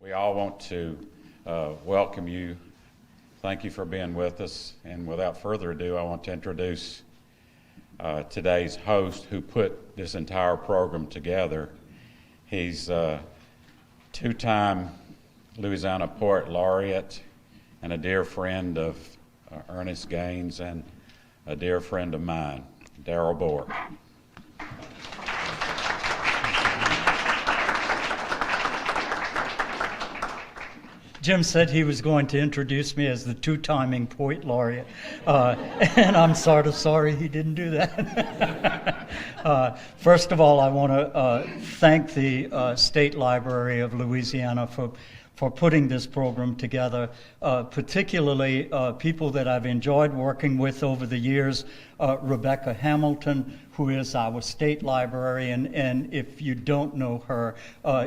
We all want to welcome you. Thank you for being with us. And without further ado, I want to introduce today's host who put this entire program together. He's a two-time Louisiana Poet Laureate and a dear friend of Ernest Gaines and a dear friend of mine, Darrell Bourque. Jim said he was going to introduce me as the two-timing poet laureate, and I'm sort of sorry he didn't do that. First of all, I want to thank the State Library of Louisiana for putting this program together, particularly people that I've enjoyed working with over the years, Rebecca Hamilton, who is our state librarian, and if you don't know her,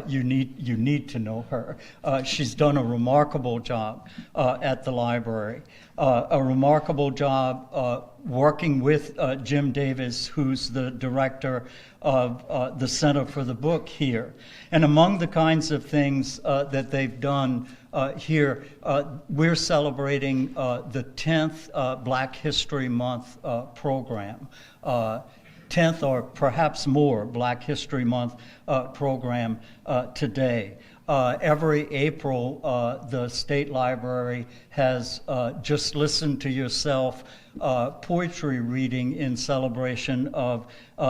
you need to know her. She's done a remarkable job at the library, a remarkable job working with Jim Davis, who's the director of the Center for the Book here. And among the kinds of things that they've done here, we're celebrating the 10th Black History Month program. 10th or perhaps more Black History Month program today. Every April, the State Library has Just Listen to Yourself poetry reading in celebration of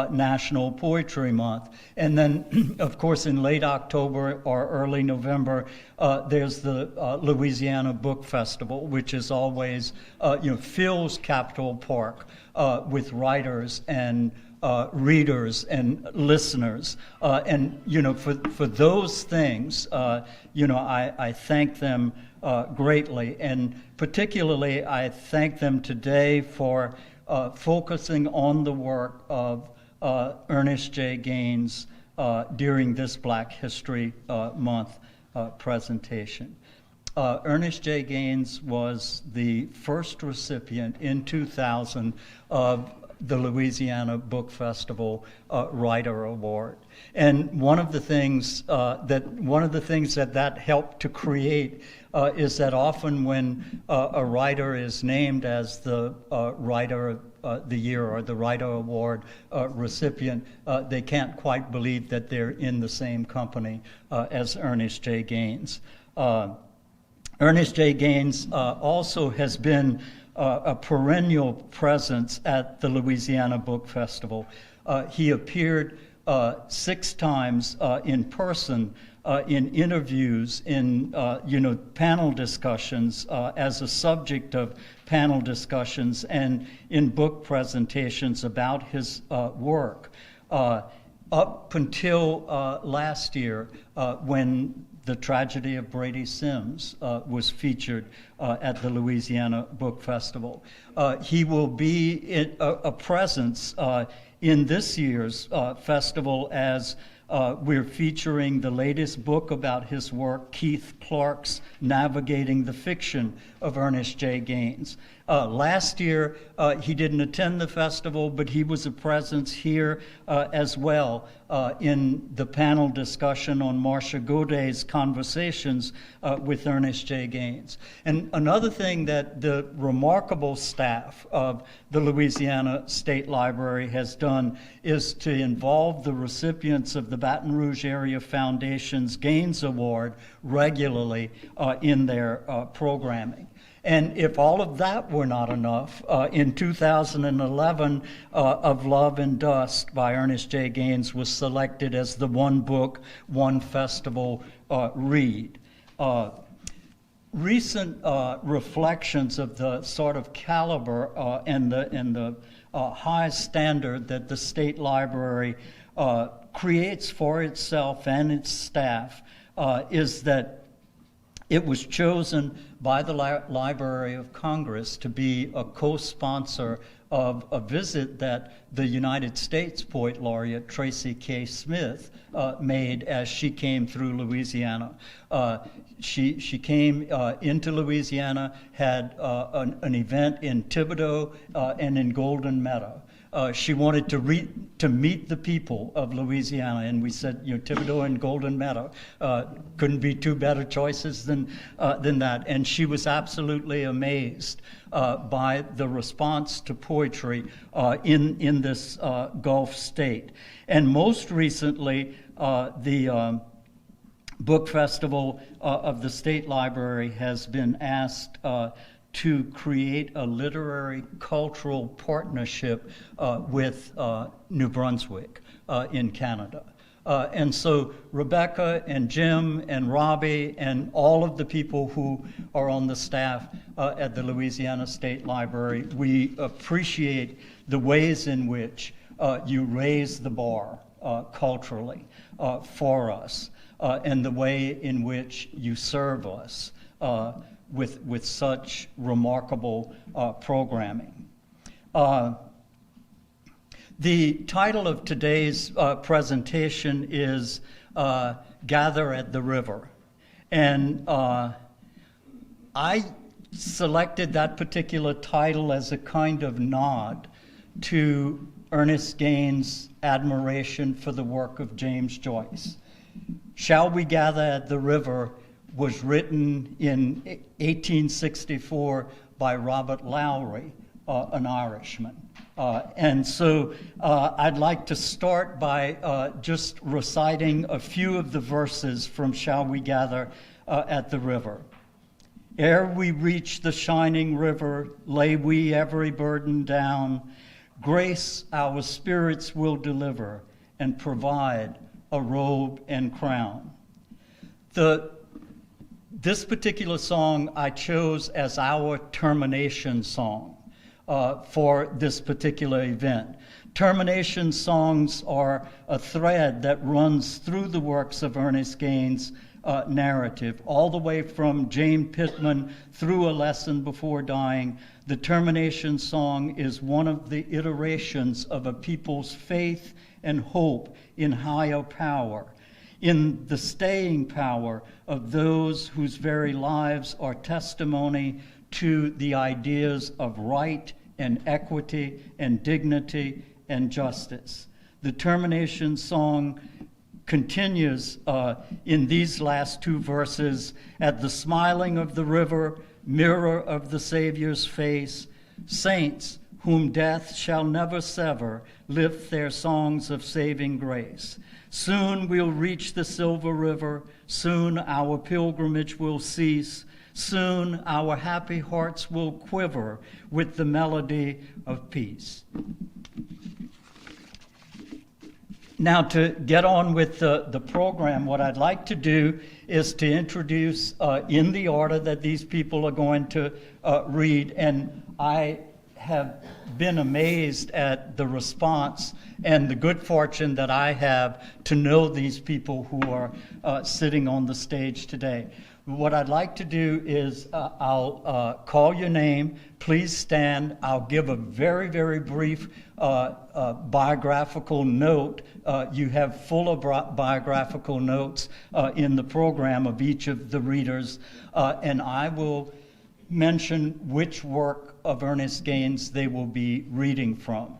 National Poetry Month. And then, of course, in late October or early November, there's the Louisiana Book Festival, which is always, fills Capitol Park with writers and readers and listeners, and for those things, I thank them greatly, and particularly I thank them today for focusing on the work of Ernest J. Gaines during this Black History Month presentation. Ernest J. Gaines was the first recipient in 2000 of the Louisiana Book Festival Writer Award, and one of the things that helped to create is that often when a writer is named as the Writer of the Year or the Writer Award recipient, they can't quite believe that they're in the same company as Ernest J. Gaines. Ernest J. Gaines also has been a perennial presence at the Louisiana Book Festival. He appeared 6 times in person in interviews, in panel discussions as a subject of panel discussions, and in book presentations about his work. Up until last year, when the Tragedy of Brady Simms was featured at the Louisiana Book Festival. He will be a presence in this year's festival as we're featuring the latest book about his work, Keith Clark's Navigating the Fiction of Ernest J. Gaines. Last year, he didn't attend the festival, but he was a presence here as well in the panel discussion on Marcia Gaudet's Conversations with Ernest J. Gaines. And another thing that the remarkable staff of the Louisiana State Library has done is to involve the recipients of the Baton Rouge Area Foundation's Gaines Award regularly in their programming. And if all of that were not enough, in 2011, Of Love and Dust by Ernest J. Gaines was selected as the One Book, One Festival read. Recent reflections of the sort of caliber and the high standard that the State Library creates for itself and its staff is that it was chosen by the Library of Congress to be a co-sponsor of a visit that the United States Poet Laureate Tracy K. Smith made as she came through Louisiana. She came into Louisiana, had an event in Thibodaux and in Golden Meadow. She wanted to meet the people of Louisiana, and we said, Thibodaux and Golden Meadow couldn't be two better choices than that. And she was absolutely amazed by the response to poetry in this Gulf state. And most recently, the Book Festival of the State Library has been asked to create a literary cultural partnership with New Brunswick in Canada. And so Rebecca and Jim and Robbie and all of the people who are on the staff at the Louisiana State Library, we appreciate the ways in which you raise the bar culturally for us, and the way in which you serve us with such remarkable programming. The title of today's presentation is Gather at the River. And I selected that particular title as a kind of nod to Ernest Gaines' admiration for the work of James Joyce. Shall We Gather at the River was written in 1864 by Robert Lowry, an Irishman. And so I'd like to start by just reciting a few of the verses from Shall We Gather at the River. Ere we reach the shining river, lay we every burden down. Grace our spirits will deliver and provide a robe and crown. This particular song I chose as our termination song for this particular event. Termination songs are a thread that runs through the works of Ernest Gaines' narrative, all the way from Jane Pittman through A Lesson Before Dying. The termination song is one of the iterations of a people's faith and hope in higher power, in the staying power of those whose very lives are testimony to the ideas of right and equity and dignity and justice. The termination song continues in these last two verses. At the smiling of the river, mirror of the Savior's face, saints whom death shall never sever lift their songs of saving grace. Soon we'll reach the silver river, soon our pilgrimage will cease, soon our happy hearts will quiver with the melody of peace. Now, to get on with the program, what I'd like to do is to introduce in the order that these people are going to read, and I have been amazed at the response and the good fortune that I have to know these people who are sitting on the stage today. What I'd like to do is I'll call your name. Please stand. I'll give a very, very brief biographical note. You have full biographical notes in the program of each of the readers, and I will mention which work of Ernest Gaines they will be reading from.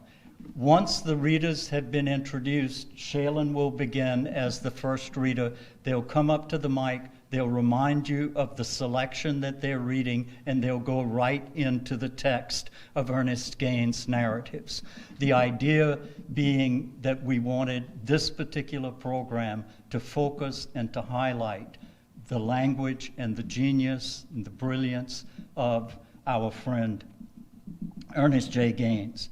Once the readers have been introduced, Cheylon will begin as the first reader. They'll come up to the mic, they'll remind you of the selection that they're reading, and they'll go right into the text of Ernest Gaines' narratives. The idea being that we wanted this particular program to focus and to highlight the language and the genius and the brilliance of our friend Ernest J. Gaines.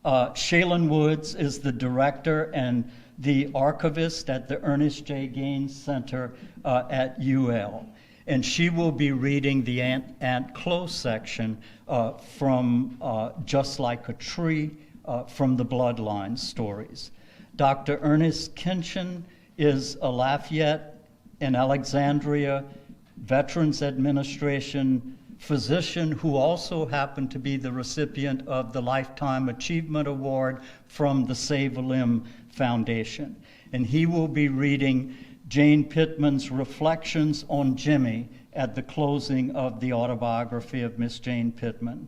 Cheylon Woods is the director and the archivist at the Ernest J. Gaines Center at UL. And she will be reading the Aunt Chloe section from Just Like a Tree from the Bloodline stories. Dr. Ernest Kinchen is a Lafayette and Alexandria Veterans Administration physician who also happened to be the recipient of the Lifetime Achievement Award from the Save a Limb Foundation. And he will be reading Jane Pittman's Reflections on Jimmy at the closing of the autobiography of Miss Jane Pittman.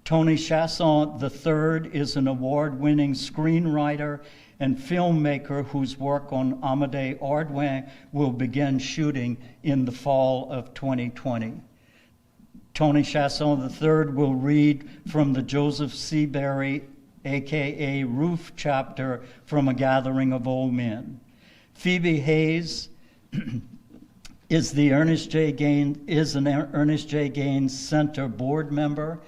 Tony Chassion III is an award-winning screenwriter and filmmaker whose work on Amédée Ardouin will begin shooting in the fall of 2020. Tony Chassion III will read from the Joseph C. Barry, a.k.a. Roof chapter from A Gathering of Old Men. Phebe Hayes is an Ernest J. Gaines Center board member.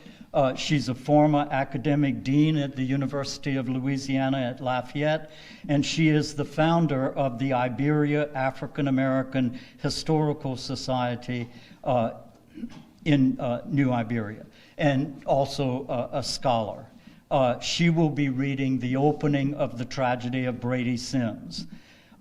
She's a former academic dean at the University of Louisiana at Lafayette, and she is the founder of the Iberia African American Historical Society in New Iberia, and also a scholar. She will be reading the opening of the Tragedy of Brady Simms.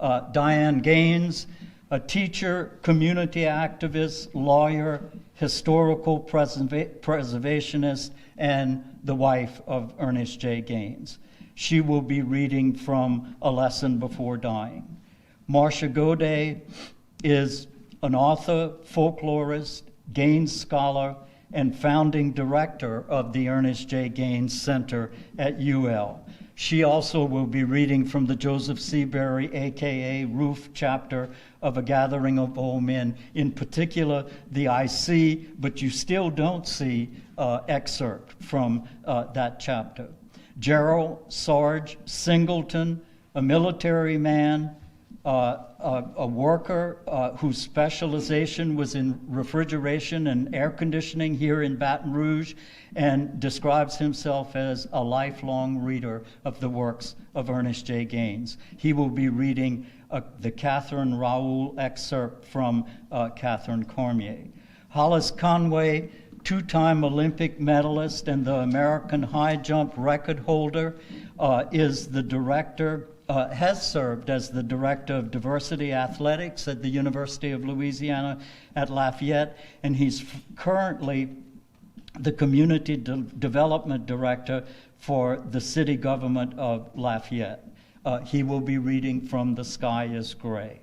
Dianne Gaines, a teacher, community activist, lawyer, historical preservationist, and the wife of Ernest J. Gaines. She will be reading from A Lesson Before Dying. Marcia Gaudet is an author, folklorist, Gaines scholar, and founding director of the Ernest J. Gaines Center at UL. She also will be reading from the Joseph C. Barry, a.k.a. Roof chapter of A Gathering of Old Men, in particular the I see, but you still don't see excerpt from that chapter. Gerald, Sarge, Singleton, a military man, a worker whose specialization was in refrigeration and air conditioning here in Baton Rouge, and describes himself as a lifelong reader of the works of Ernest J. Gaines. He will be reading the Catherine Raoul excerpt from Catherine Carmier. Hollis Conway, two-time Olympic medalist and the American high jump record holder, is the director has served as the director of diversity athletics at the University of Louisiana at Lafayette, and he's currently the community development director for the city government of Lafayette. He will be reading from The Sky is Gray.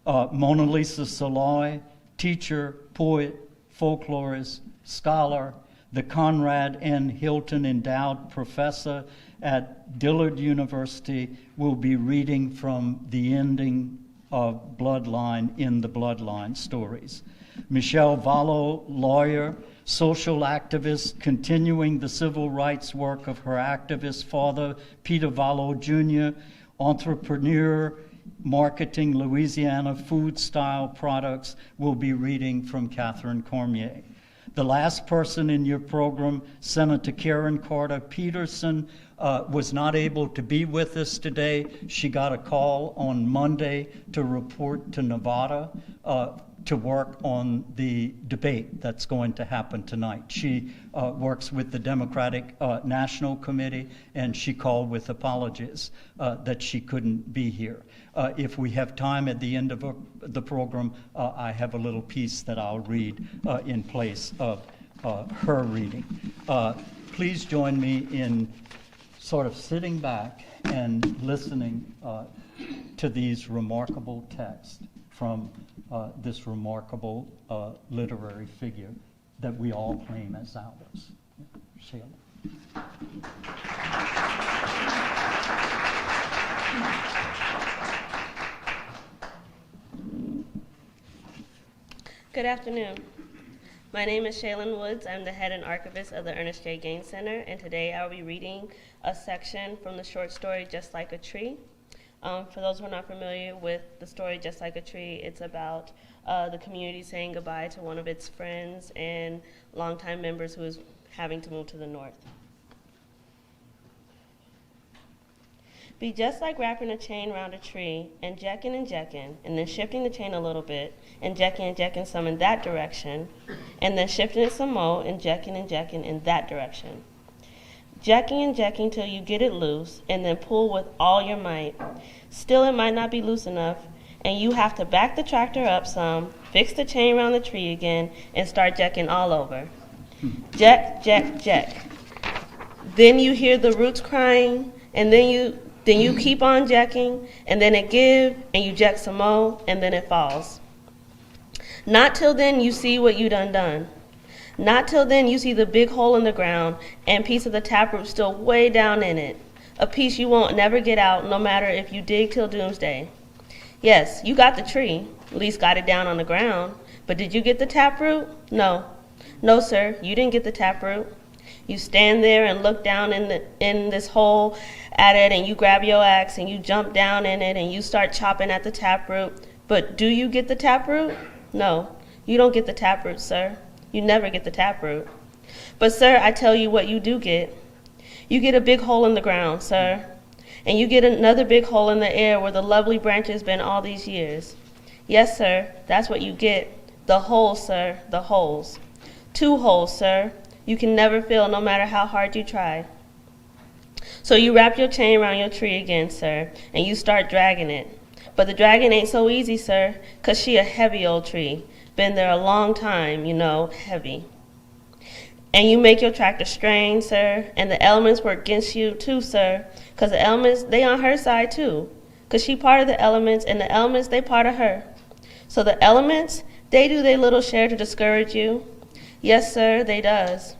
Lisa Saloy, teacher, poet, folklorist, scholar, the Conrad N. Hilton Endowed Professor at Dillard University, will be reading from the ending of Bloodline in the Bloodline stories. Michelle Vallot, lawyer, social activist, continuing the civil rights work of her activist father, Peter Vallot Jr., entrepreneur, marketing Louisiana food-style products, will be reading from Catherine Carmier. The last person in your program, Senator Karen Carter Peterson, was not able to be with us today. She got a call on Monday to report to Nevada to work on the debate that's going to happen tonight. She works with the Democratic National Committee, and she called with apologies that she couldn't be here. If we have time at the end of the program, I have a little piece that I'll read in place of her reading. Please join me in sort of sitting back and listening to these remarkable texts from this remarkable literary figure that we all claim as ours. Cheylon. Good afternoon. My name is Cheylon Woods. I'm the head and archivist of the Ernest J. Gaines Center, and today I'll be reading a section from the short story Just Like a Tree. For those who are not familiar with the story Just Like a Tree, it's about the community saying goodbye to one of its friends and longtime members who is having to move to the north. Be just like wrapping a chain around a tree and jacking, and then shifting the chain a little bit, and jacking some in that direction, and then shifting it some more and jacking in that direction. Jacking till you get it loose, and then pull with all your might. Still, it might not be loose enough. and you have to back the tractor up some, fix the chain around the tree again, and start jacking all over. Jack, jack, jack. Then you hear the roots crying, and then you keep on jacking, and then it give, and you jack some more, and then it falls. Not till then you see what you done. Not till then you see the big hole in the ground and piece of the taproot still way down in it. A piece you won't never get out, no matter if you dig till doomsday. Yes, you got the tree, at least got it down on the ground, but did you get the taproot? No. No, sir, you didn't get the taproot. You stand there and look down in this hole at it, and you grab your axe and you jump down in it and you start chopping at the taproot. But do you get the taproot? No, you don't get the taproot, sir. You never get the taproot. But, sir, I tell you what you do get. You get a big hole in the ground, sir. And you get another big hole in the air where the lovely branches been all these years. Yes, sir, that's what you get. The holes, sir, the holes. 2 holes, sir. You can never fill no matter how hard you try. So you wrap your chain around your tree again, sir, and you start dragging it. But the dragging ain't so easy, sir, 'cause she a heavy old tree. Been there a long time, you know, heavy. And you make your tractor strain, sir, and the elements work against you too, sir, 'cause the elements, they on her side too, 'cause she part of the elements, and the elements, they part of her. So the elements, they do their little share to discourage you. Yes, sir, they does.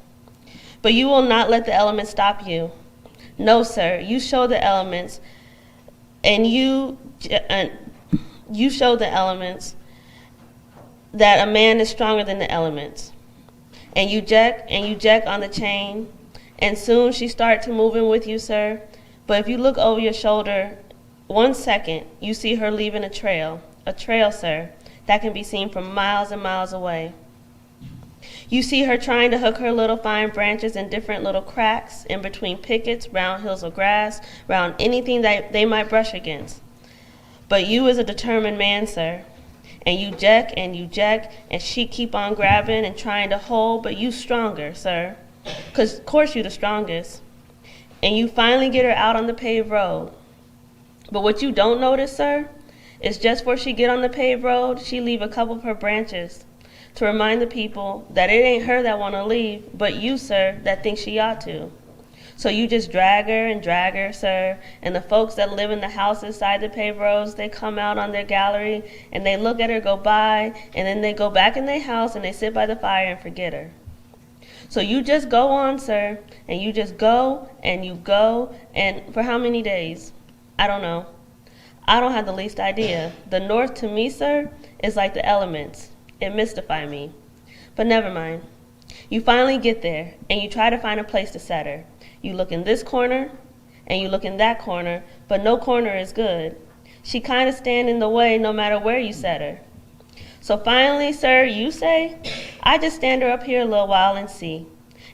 But you will not let the elements stop you. No, sir, you show the elements, and you show the elements that a man is stronger than the elements. And you jack on the chain, and soon she start to moving with you, sir. But if you look over your shoulder 1 second, you see her leaving a trail, sir, that can be seen from miles and miles away. You see her trying to hook her little fine branches in different little cracks in between pickets, round hills of grass, round anything that they might brush against. But you is a determined man, sir. And you jack, and she keep on grabbing and trying to hold, but you stronger, sir. 'Cause of course you the strongest. And you finally get her out on the paved road. But what you don't notice, sir, is just before she get on the paved road, she leave a couple of her branches to remind the people that it ain't her that want to leave, but you, sir, that think she ought to. So you just drag her, sir, and the folks that live in the houses side the paved roads, they come out on their gallery, and they look at her go by, and then they go back in their house, and they sit by the fire and forget her. So you just go on, sir, and you just go, and for how many days? I don't know. I don't have the least idea. The North to me, sir, is like the elements. It mystifies me. But never mind. You finally get there, and you try to find a place to set her. You look in this corner, and you look in that corner, but no corner is good. She kind of stand in the way no matter where you set her. So finally, sir, you say, I just stand her up here a little while and see.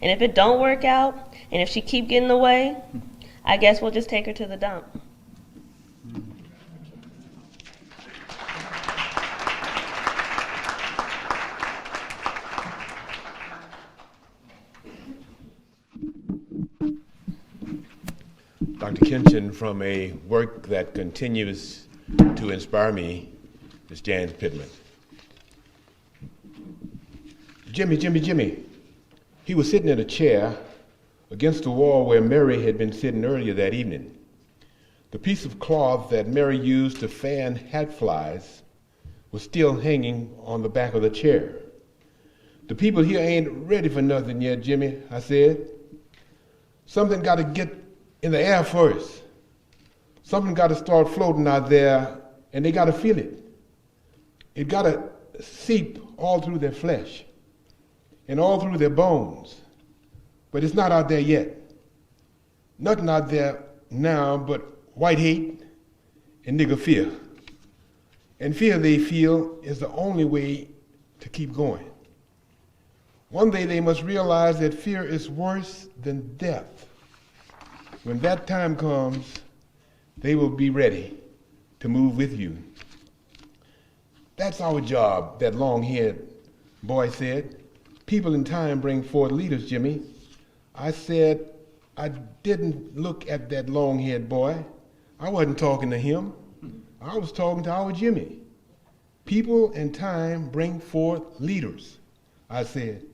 And if it don't work out, and if she keep getting away, I guess we'll just take her to the dump. Dr. Kinchen, from a work that continues to inspire me, is Jan Pittman. Jimmy. He was sitting in a chair against the wall where Mary had been sitting earlier that evening. The piece of cloth that Mary used to fan hat flies was still hanging on the back of the chair. The people here ain't ready for nothing yet, Jimmy, I said. Something got to get in the air first. Something got to start floating out there, and they got to feel it. It got to seep all through their flesh and all through their bones. But it's not out there yet. Nothing out there now but white hate and nigger fear. And fear, they feel, is the only way to keep going. One day they must realize that fear is worse than death. When that time comes, they will be ready to move with you. That's our job, that long-haired boy said. People in time bring forth leaders, Jimmy. I said, I didn't look at that long-haired boy. I wasn't talking to him. I was talking to our Jimmy. People and time bring forth leaders, I said.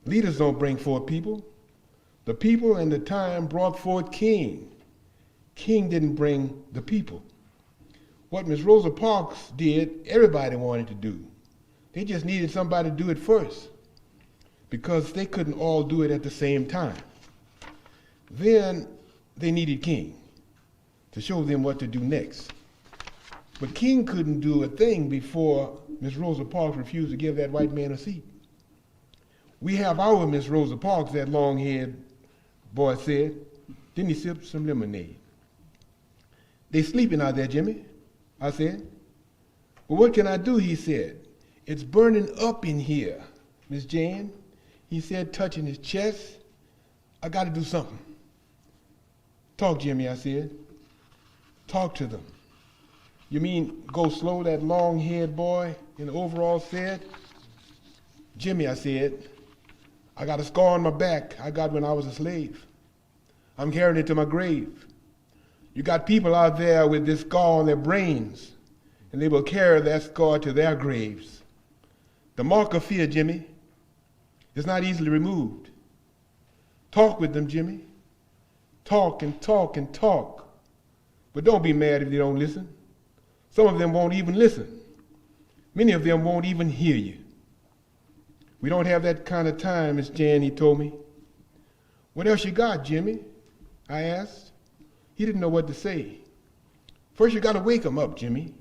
Leaders don't bring forth people. The people and the time brought forth King. King didn't bring the people. What Miss Rosa Parks did, everybody wanted to do. They just needed somebody to do it first because they couldn't all do it at the same time. Then they needed King to show them what to do next. But King couldn't do a thing before Miss Rosa Parks refused to give that white man a seat. We have our Miss Rosa Parks, that long-haired boy said. Then he sipped some lemonade. They sleeping out there, Jimmy, I said. Well, what can I do, he said. It's burning up in here, Miss Jane, he said, touching his chest. I got to do something. Talk, Jimmy, I said. Talk to them. You mean go slow, that long-haired boy in the overalls said? Jimmy, I said, I got a scar on my back I got when I was a slave. I'm carrying it to my grave. You got people out there with this scar on their brains, and they will carry that scar to their graves. The mark of fear, Jimmy, is not easily removed. Talk with them, Jimmy. Talk and talk and talk. But don't be mad if they don't listen. Some of them won't even listen. Many of them won't even hear you. We don't have that kind of time, Miss Jan, he told me. What else you got, Jimmy? I asked. He didn't know what to say. First, you got to wake them up, Jimmy.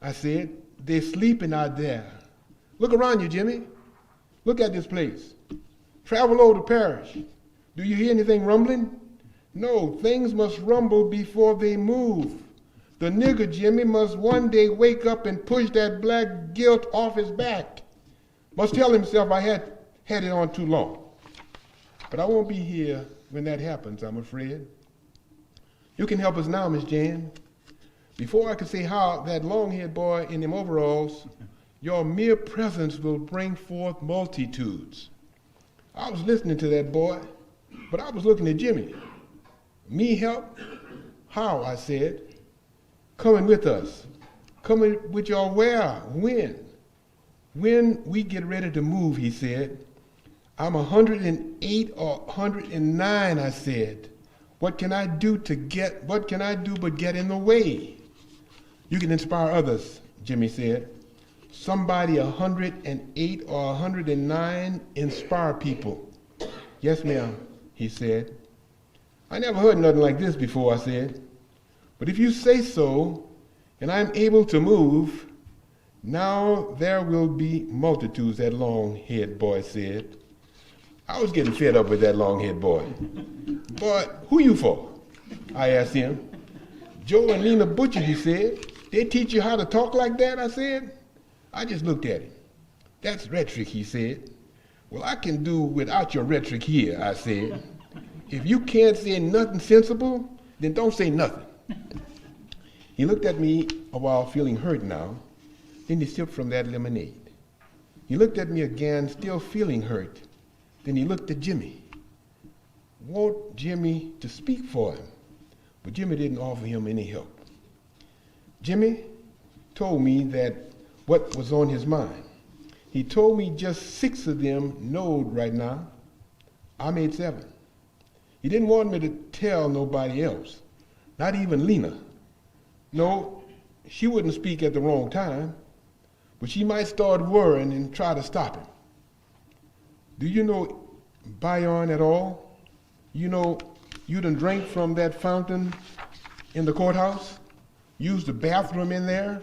I said, they're sleeping out there. Look around you, Jimmy. Look at this place. Travel over the parish. Do you hear anything rumbling? No, things must rumble before they move. The nigger, Jimmy, must one day wake up and push that black guilt off his back. Must tell himself I had it on too long. But I won't be here when that happens, I'm afraid. You can help us now, Miss Jan. Before I can say how, that long-haired boy in them overalls, your mere presence will bring forth multitudes. I was listening to that boy, but I was looking at Jimmy. Me help? How, I said. Coming with us. Coming with y'all where? When? When we get ready to move, he said. I'm 108 or 109, I said. What can I do but get in the way? You can inspire others, Jimmy said. Somebody 108 or 109 inspire people. Yes, ma'am, he said. I never heard nothing like this before, I said. But if you say so, and I'm able to move, now there will be multitudes, that long-haired boy said. I was getting fed up with that long-haired boy. But who you for? I asked him. Joe and Lena Butcher, he said. They teach you how to talk like that, I said. I just looked at him. That's rhetoric, he said. Well, I can do without your rhetoric here, I said. If you can't say nothing sensible, then don't say nothing. He looked at me a while, feeling hurt now. Then he sipped from that lemonade. He looked at me again, still feeling hurt. Then he looked at Jimmy. Want Jimmy to speak for him, but Jimmy didn't offer him any help. Jimmy told me that what was on his mind. He told me just 6 of them knowed right now. I made 7. He didn't want me to tell nobody else, not even Lena. No, she wouldn't speak at the wrong time, but she might start worrying and try to stop him. Do you know Bayonne at all? You know, you done drank from that fountain in the courthouse? Used the bathroom in there?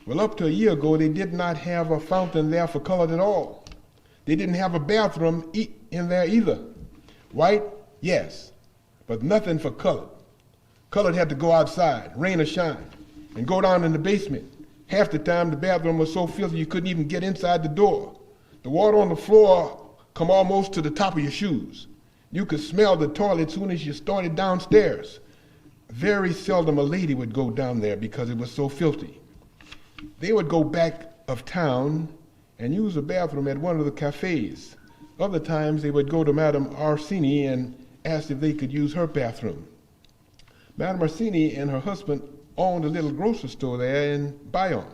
Well, up to a year ago, they did not have a fountain there for colored at all. They didn't have a bathroom in there either. White, yes, but nothing for colored. Colored had to go outside, rain or shine, and go down in the basement. Half the time, the bathroom was so filthy you couldn't even get inside the door. The water on the floor come almost to the top of your shoes. You could smell the toilet soon as you started downstairs. Very seldom a lady would go down there because it was so filthy. They would go back of town and use the bathroom at one of the cafes. Other times they would go to Madame Orsini and ask if they could use her bathroom. Madame Orsini and her husband owned a little grocery store there in Bayonne.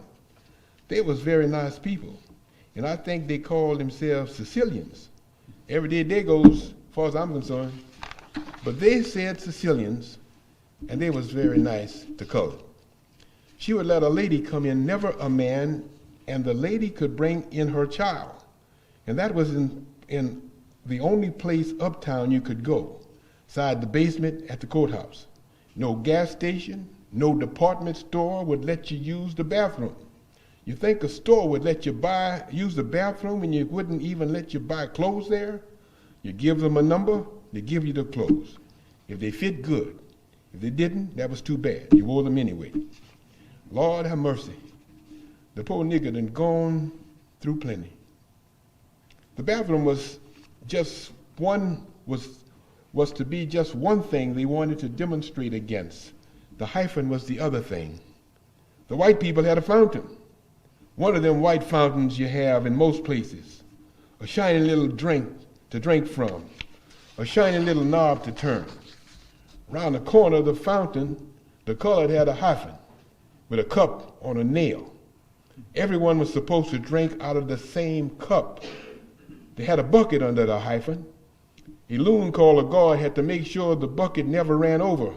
They was very nice people, and I think they called themselves Sicilians. Every day they goes, as far as I'm concerned. But they said Sicilians, and they was very nice to color. She would let a lady come in, never a man, and the lady could bring in her child. And that was in the only place uptown you could go, inside the basement at the courthouse. No gas station, no department store would let you use the bathroom. You think a store would let you use the bathroom and you wouldn't even let you buy clothes there? You give them a number, they give you the clothes. If they fit, good. If they didn't, that was too bad. You wore them anyway. Lord have mercy. The poor nigger done gone through plenty. The bathroom was to be just one thing they wanted to demonstrate against. The hyphen was the other thing. The white people had a fountain. One of them white fountains you have in most places. A shiny little drink to drink from. A shiny little knob to turn. Around the corner of the fountain, the colored had a hyphen with a cup on a nail. Everyone was supposed to drink out of the same cup. They had a bucket under the hyphen. A loon called a guard had to make sure the bucket never ran over.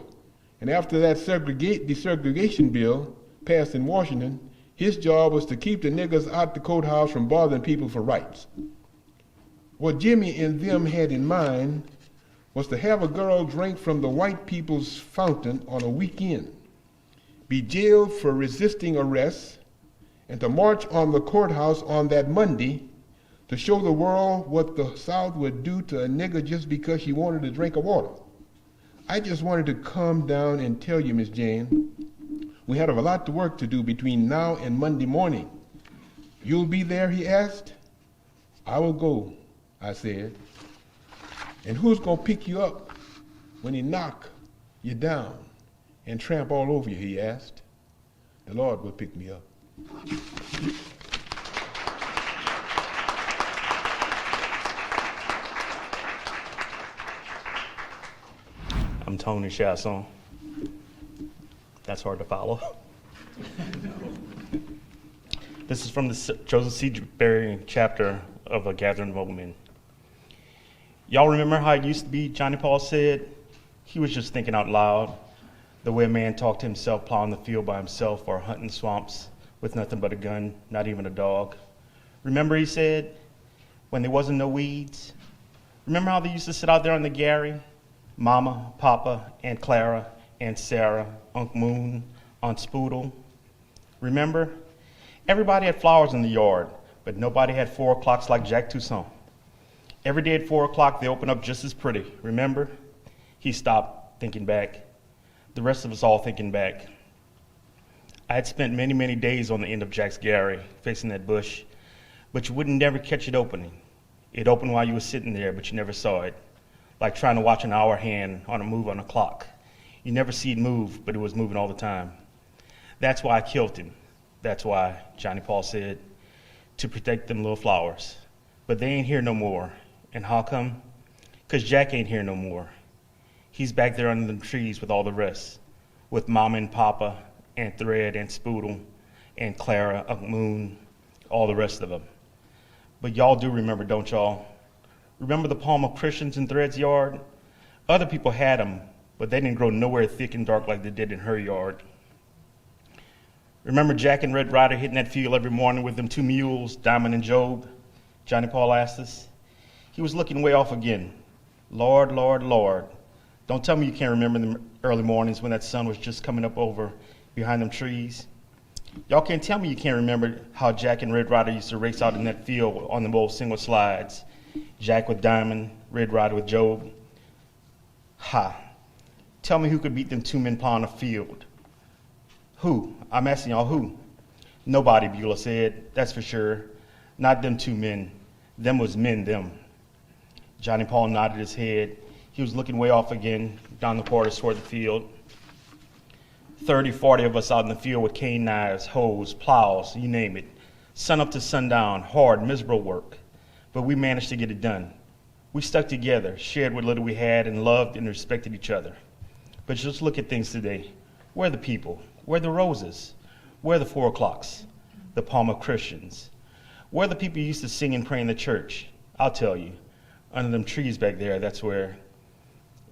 And after that desegregation bill passed in Washington, his job was to keep the niggers out the courthouse from bothering people for rights. What Jimmy and them had in mind was to have a girl drink from the white people's fountain on a weekend, be jailed for resisting arrest, and to march on the courthouse on that Monday to show the world what the South would do to a nigger just because she wanted a drink of water. I just wanted to come down and tell you, Miss Jane, we have a lot of work to do between now and Monday morning. You'll be there, he asked. I will go, I said. And who's going to pick you up when he knock you down and tramp all over you, he asked. The Lord will pick me up. I'm Tony Chasson. That's hard to follow. This is from the Joseph C. Berry chapter of A Gathering of Old Men. Y'all remember how it used to be, Johnny Paul said? He was just thinking out loud, the way a man talked to himself plowing the field by himself or hunting swamps with nothing but a gun, not even a dog. Remember, he said, when there wasn't no weeds? Remember how they used to sit out there on the Gary? Mama, Papa, Aunt Clara, Aunt Sarah, Unc Moon, Aunt Spoodle. Remember? Everybody had flowers in the yard, but nobody had 4 o'clocks like Jack Toussaint. Every day at 4 o'clock, they open up just as pretty. Remember? He stopped, thinking back. The rest of us all thinking back. I had spent many, many days on the end of Jack's Gary, facing that bush, but you wouldn't never catch it opening. It opened while you were sitting there, but you never saw it. Like trying to watch an hour hand on a move on a clock. You never see it move, but it was moving all the time. That's why I killed him. That's why, Johnny Paul said, to protect them little flowers. But they ain't here no more. And how come? 'Cause Jack ain't here no more. He's back there under them trees with all the rest. With Mama and Papa, Aunt Thread, Aunt Spoodle, Aunt Clara, Unc Moon, all the rest of them. But y'all do remember, don't y'all? Remember the palm of Christians in Thread's yard? Other people had them, but they didn't grow nowhere thick and dark like they did in her yard. Remember Jack and Red Ryder hitting that field every morning with them 2 mules, Diamond and Job? Johnny Paul asked us. He was looking way off again. Lord, Lord, Lord. Don't tell me you can't remember them early mornings when that sun was just coming up over behind them trees. Y'all can't tell me you can't remember how Jack and Red Ryder used to race out in that field on them old single slides. Jack with Diamond, Red Ryder with Job. Ha. Tell me who could beat them 2 men plowing a field. Who? I'm asking y'all who? Nobody, Beulah said. That's for sure. Not them 2 men. Them was men, them. Johnny Paul nodded his head. He was looking way off again, down the corridors toward the field. 30, 40 of us out in the field with cane knives, hoes, plows, you name it. Sun up to sundown, hard, miserable work. But we managed to get it done. We stuck together, shared what little we had, and loved and respected each other. But just look at things today. Where are the people? Where are the roses? Where are the 4 o'clocks? The palm of Christians? Where are the people who used to sing and pray in the church? I'll tell you. Under them trees back there, that's where.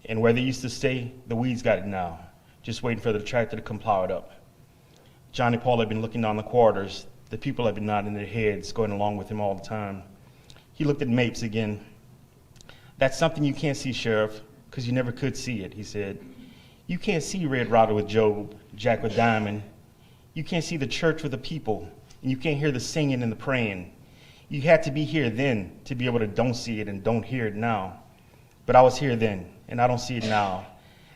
And where they used to stay, the weeds got it now. Just waiting for the tractor to come plow it up. Johnny Paul had been looking down the quarters. The people had been nodding their heads, going along with him all the time. He looked at Mapes again. That's something you can't see, Sheriff, because you never could see it, he said. You can't see Red Router with Job, Jack with Diamond. You can't see the church with the people, and you can't hear the singing and the praying. You had to be here then to be able to don't see it and don't hear it now. But I was here then, and I don't see it now.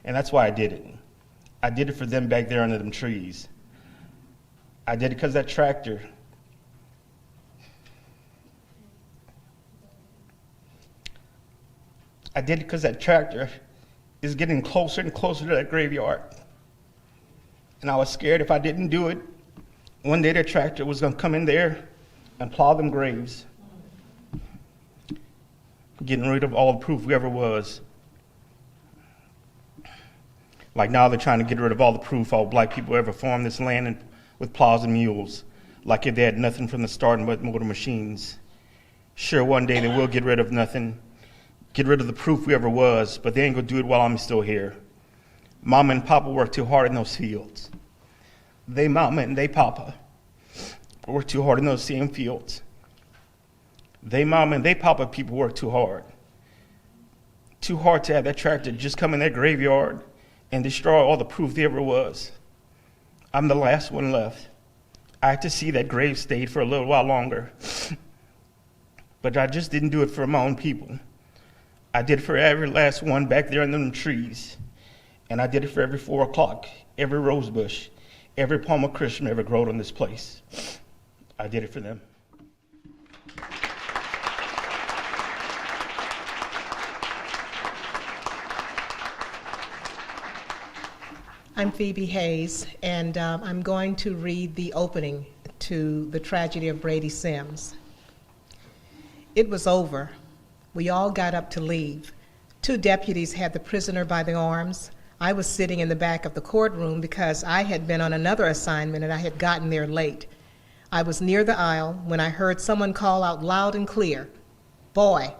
And that's why I did it. I did it for them back there under them trees. I did it because that tractor. I did it because that tractor is getting closer and closer to that graveyard. And I was scared if I didn't do it, one day that tractor was going to come in there and plow them graves, getting rid of all the proof we ever was. Like now they're trying to get rid of all the proof all black people ever farmed this land and with plows and mules, like if they had nothing from the start but motor machines. Sure, one day they will get rid of nothing, get rid of the proof we ever was, but they ain't gonna do it while I'm still here. Mama and Papa worked too hard in those fields. They Mama and they Papa worked too hard in those same fields. They Mama and they Papa people worked too hard. Too hard to have that tractor just come in their graveyard and destroy all the proof there ever was. I'm the last one left. I had to see that grave stayed for a little while longer. But I just didn't do it for my own people. I did it for every last one back there under them trees. And I did it for every 4 o'clock, every rose bush, every palm of Christian ever growed on this place. I did it for them. I'm Phebe Hayes, and I'm going to read the opening to The Tragedy of Brady Simms. It was over. We all got up to leave. 2 deputies had the prisoner by the arms. I was sitting in the back of the courtroom because I had been on another assignment and I had gotten there late. I was near the aisle when I heard someone call out loud and clear, "Boy."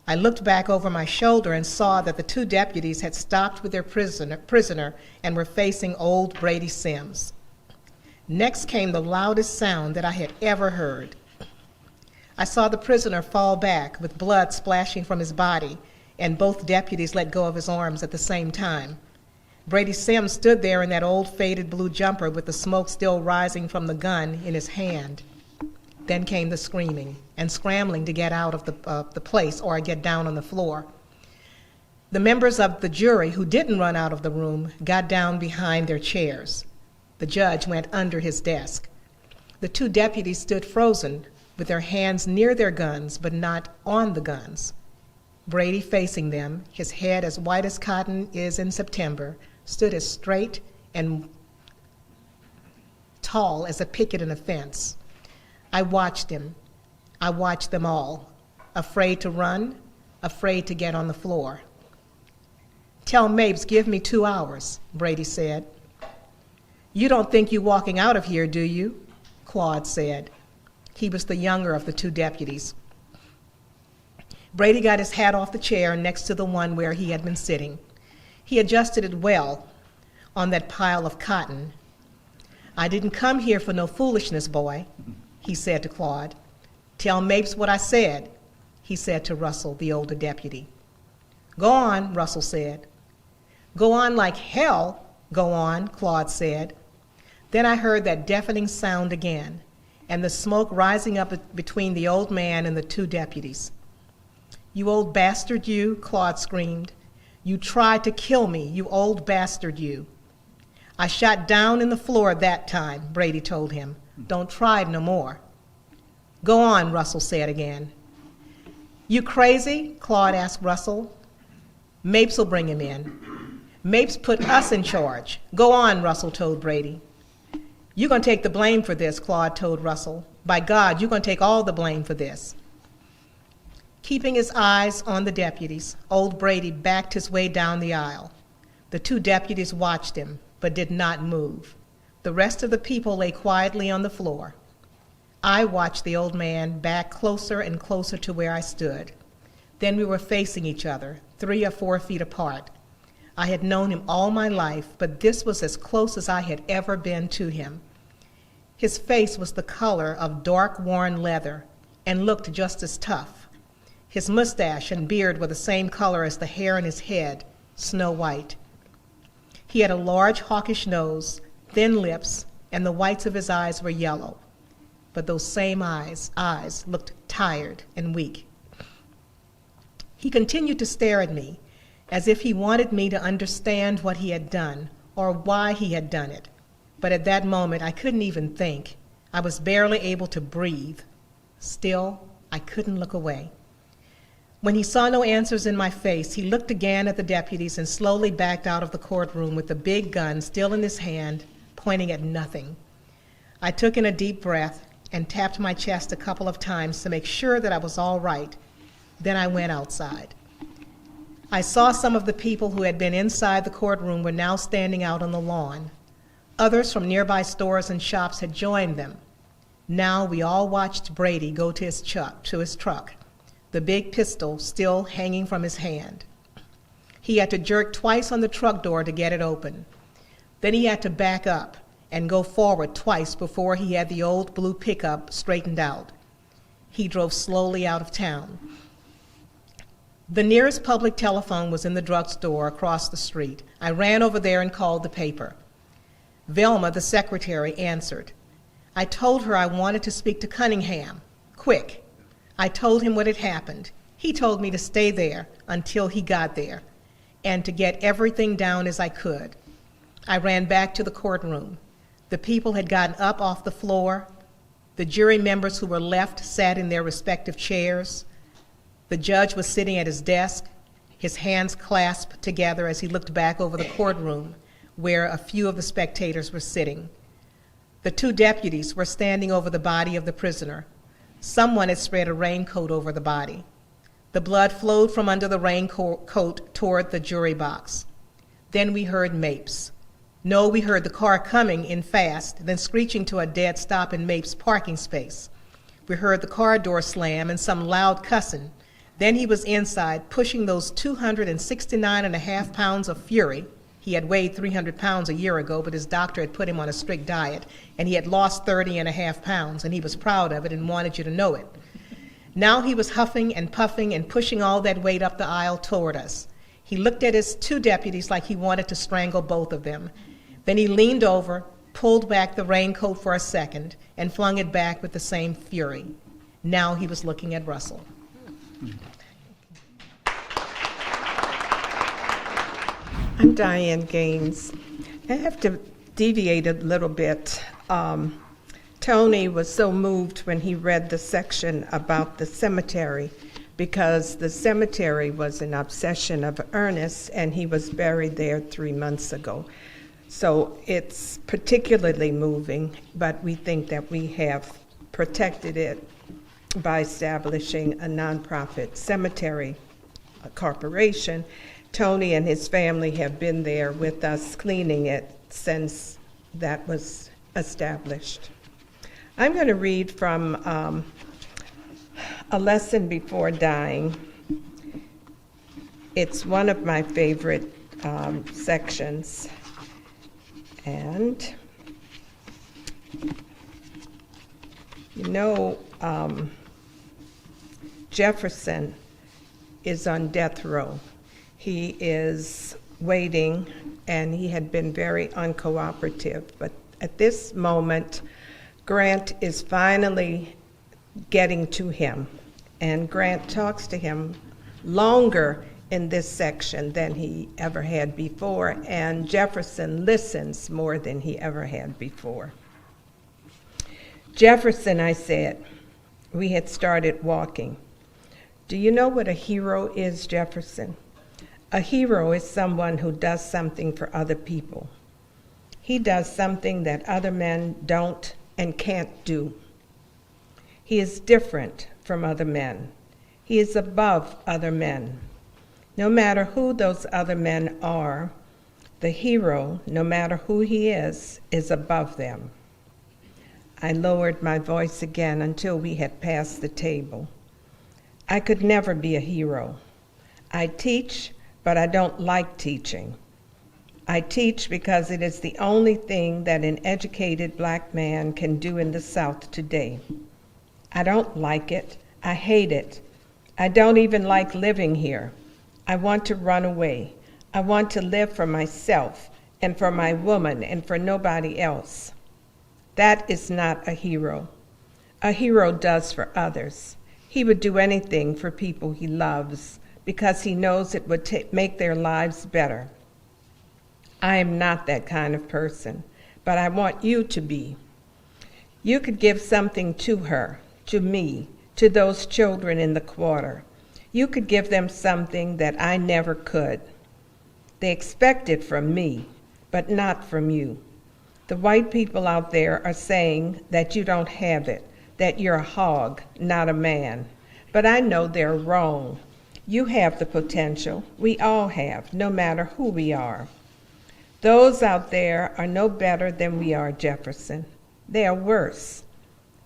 I looked back over my shoulder and saw that the 2 deputies had stopped with their prisoner and were facing old Brady Simms. Next came the loudest sound that I had ever heard. I saw the prisoner fall back with blood splashing from his body, and both deputies let go of his arms at the same time. Brady Simms stood there in that old faded blue jumper with the smoke still rising from the gun in his hand. Then came the screaming and scrambling to get out of the place or get down on the floor. The members of the jury who didn't run out of the room got down behind their chairs. The judge went under his desk. The 2 deputies stood frozen with their hands near their guns but not on the guns. Brady facing them, his head as white as cotton is in September, stood as straight and tall as a picket in a fence. I watched him. I watched them all, afraid to run, afraid to get on the floor. "Tell Mapes, give me 2 hours, Brady said. "You don't think you walking out of here, do you?" Claude said. He was the younger of the 2 deputies. Brady got his hat off the chair next to the one where he had been sitting. He adjusted it well on that pile of cotton. "I didn't come here for no foolishness, boy," he said to Claude. "Tell Mapes what I said," he said to Russell, the older deputy. "Go on," Russell said. "Go on like hell, go on," Claude said. Then I heard that deafening sound again, and the smoke rising up between the old man and the 2 deputies. "You old bastard, you," Claude screamed. "You tried to kill me, you old bastard, you." "I shot down in the floor that time," Brady told him. "Don't try it no more." "Go on," Russell said again. "You crazy?" Claude asked Russell. "Mapes will bring him in. Mapes put us in charge. Go on," Russell told Brady. "You're going to take the blame for this," Claude told Russell. "By God, you're going to take all the blame for this." Keeping his eyes on the deputies, old Brady backed his way down the aisle. The 2 deputies watched him, but did not move. The rest of the people lay quietly on the floor. I watched the old man back closer and closer to where I stood. Then we were facing each other, 3 or 4 feet apart. I had known him all my life, but this was as close as I had ever been to him. His face was the color of dark, worn leather and looked just as tough. His mustache and beard were the same color as the hair in his head, snow white. He had a large, hawkish nose, thin lips, and the whites of his eyes were yellow. But those same eyes looked tired and weak. He continued to stare at me, as if he wanted me to understand what he had done or why he had done it. But at that moment, I couldn't even think. I was barely able to breathe. Still, I couldn't look away. When he saw no answers in my face, he looked again at the deputies and slowly backed out of the courtroom with the big gun still in his hand, pointing at nothing. I took in a deep breath and tapped my chest a couple of times to make sure that I was all right. Then I went outside. I saw some of the people who had been inside the courtroom were now standing out on the lawn. Others from nearby stores and shops had joined them. Now we all watched Brady go to his truck, the big pistol still hanging from his hand. He had to jerk twice on the truck door to get it open. Then he had to back up and go forward twice before he had the old blue pickup straightened out. He drove slowly out of town. The nearest public telephone was in the drugstore across the street. I ran over there and called the paper. Velma, the secretary, answered. I told her I wanted to speak to Cunningham. Quick. I told him what had happened. He told me to stay there until he got there and to get everything down as I could. I ran back to the courtroom. The people had gotten up off the floor. The jury members who were left sat in their respective chairs. The judge was sitting at his desk, his hands clasped together as he looked back over the courtroom where a few of the spectators were sitting. The 2 deputies were standing over the body of the prisoner. Someone had spread a raincoat over the body. The blood flowed from under the raincoat toward the jury box. Then we heard Mapes. No, we heard the car coming in fast, then screeching to a dead stop in Mapes' parking space. We heard the car door slam and some loud cussing. Then he was inside, pushing those 269.5 pounds of fury. He had weighed 300 pounds a year ago, but his doctor had put him on a strict diet, and he had lost 30.5 pounds, and he was proud of it and wanted you to know it. Now he was huffing and puffing and pushing all that weight up the aisle toward us. He looked at his 2 deputies like he wanted to strangle both of them. Then he leaned over, pulled back the raincoat for a second, and flung it back with the same fury. Now he was looking at Russell. I'm Dianne Gaines. I have to deviate a little bit. Tony was so moved when he read the section about the cemetery because the cemetery was an obsession of Ernest and he was buried there 3 months ago. So it's particularly moving, but we think that we have protected it by establishing a nonprofit cemetery corporation. Tony and his family have been there with us cleaning it since that was established. I'm going to read from A Lesson Before Dying. It's one of my favorite sections. And, Jefferson is on death row. He is waiting, and he had been very uncooperative. But at this moment, Grant is finally getting to him, and Grant talks to him longer in this section than he ever had before, and Jefferson listens more than he ever had before. Jefferson, I said, we had started walking. Do you know what a hero is, Jefferson? A hero is someone who does something for other people. He does something that other men don't and can't do. He is different from other men. He is above other men. No matter who those other men are, The hero, no matter who he is above them. I lowered my voice again until we had passed the table. I could never be a hero. I teach, but I don't like teaching. I teach because it is the only thing that an educated black man can do in the South today. I don't like it. I hate it. I don't even like living here. I want to run away. I want to live for myself and for my woman and for nobody else. That is not a hero. A hero does for others. He would do anything for people he loves because he knows it would make their lives better. I am not that kind of person, but I want you to be. You could give something to her, to me, to those children in the quarter. You could give them something that I never could. They expect it from me, but not from you. The white people out there are saying that you don't have it, that you're a hog, not a man. But I know they're wrong. You have the potential. We all have, no matter who we are. Those out there are no better than we are, Jefferson. They are worse.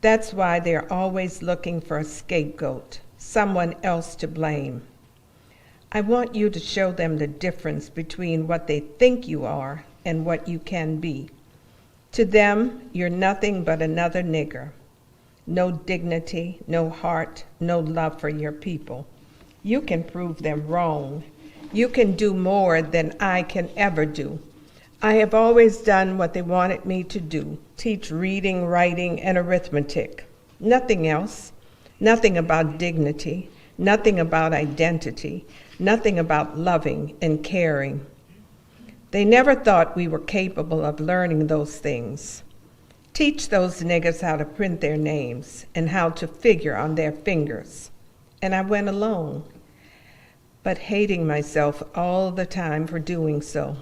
That's why they're always looking for a scapegoat, someone else to blame. I want you to show them the difference between what they think you are and what you can be. To them, you're nothing but another nigger. No dignity, no heart, no love for your people. You can prove them wrong. You can do more than I can ever do. I have always done what they wanted me to do, teach reading, writing, and arithmetic. Nothing else. Nothing about dignity, nothing about identity, nothing about loving and caring. They never thought we were capable of learning those things. Teach those niggas how to print their names and how to figure on their fingers. And I went alone, but hating myself all the time for doing so.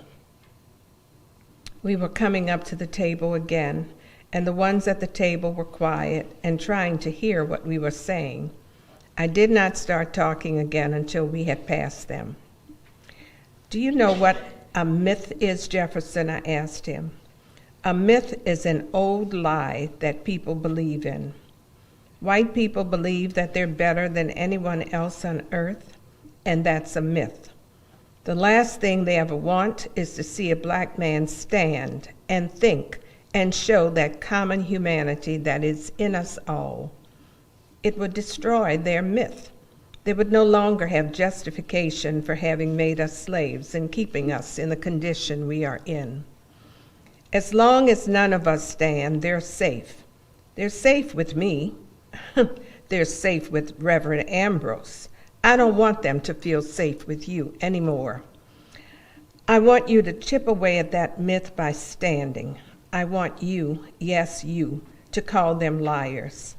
We were coming up to the table again, and the ones at the table were quiet and trying to hear what we were saying. I did not start talking again until we had passed them. Do you know what a myth is, Jefferson? I asked him. A myth is an old lie that people believe in. White people believe that they're better than anyone else on earth, and that's a myth. The last thing they ever want is to see a black man stand and think and show that common humanity that is in us all. It would destroy their myth. They would no longer have justification for having made us slaves and keeping us in the condition we are in. As long as none of us stand, they're safe. They're safe with me. They're safe with Reverend Ambrose. I don't want them to feel safe with you anymore. I want you to chip away at that myth by standing. I want you, yes, you, to call them liars.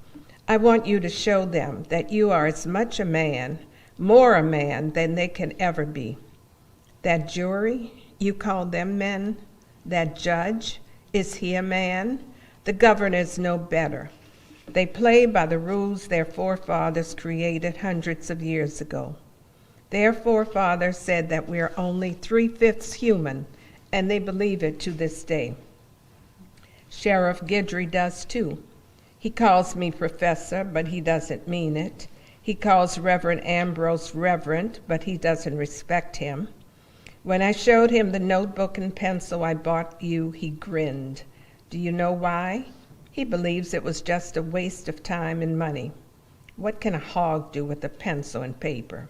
I want you to show them that you are as much a man, more a man than they can ever be. That jury, you call them men? That judge, is he a man? The governors know better. They play by the rules their forefathers created hundreds of years ago. Their forefathers said that we're only 3/5 human, and they believe it to this day. Sheriff Guidry does too. He calls me professor, but he doesn't mean it. He calls Reverend Ambrose reverend, but he doesn't respect him. When I showed him the notebook and pencil I bought you, he grinned. Do you know why? He believes it was just a waste of time and money. What can a hog do with a pencil and paper?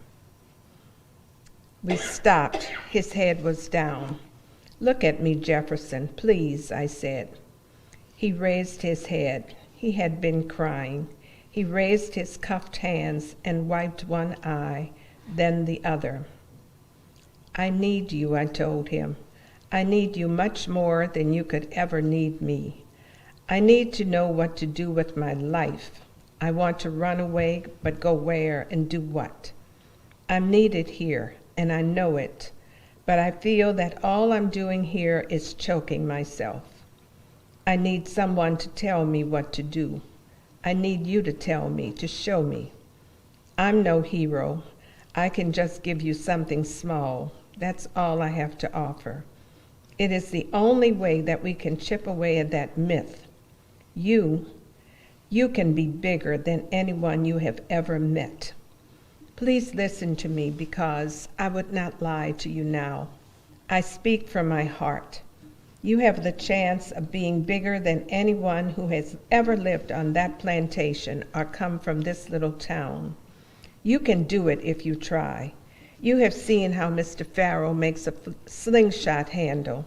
We stopped. His head was down. Look at me, Jefferson, please, I said. He raised his head. He had been crying. He raised his cuffed hands and wiped one eye, then the other. I need you, I told him. I need you much more than you could ever need me. I need to know what to do with my life. I want to run away, but go where and do what? I'm needed here, and I know it, but I feel that all I'm doing here is choking myself. I need someone to tell me what to do. I need you to tell me, to show me. I'm no hero. I can just give you something small. That's all I have to offer. It is the only way that we can chip away at that myth. You can be bigger than anyone you have ever met. Please listen to me, because I would not lie to you now. I speak from my heart. You have the chance of being bigger than anyone who has ever lived on that plantation or come from this little town. You can do it if you try. You have seen how Mr. Farrow makes a slingshot handle.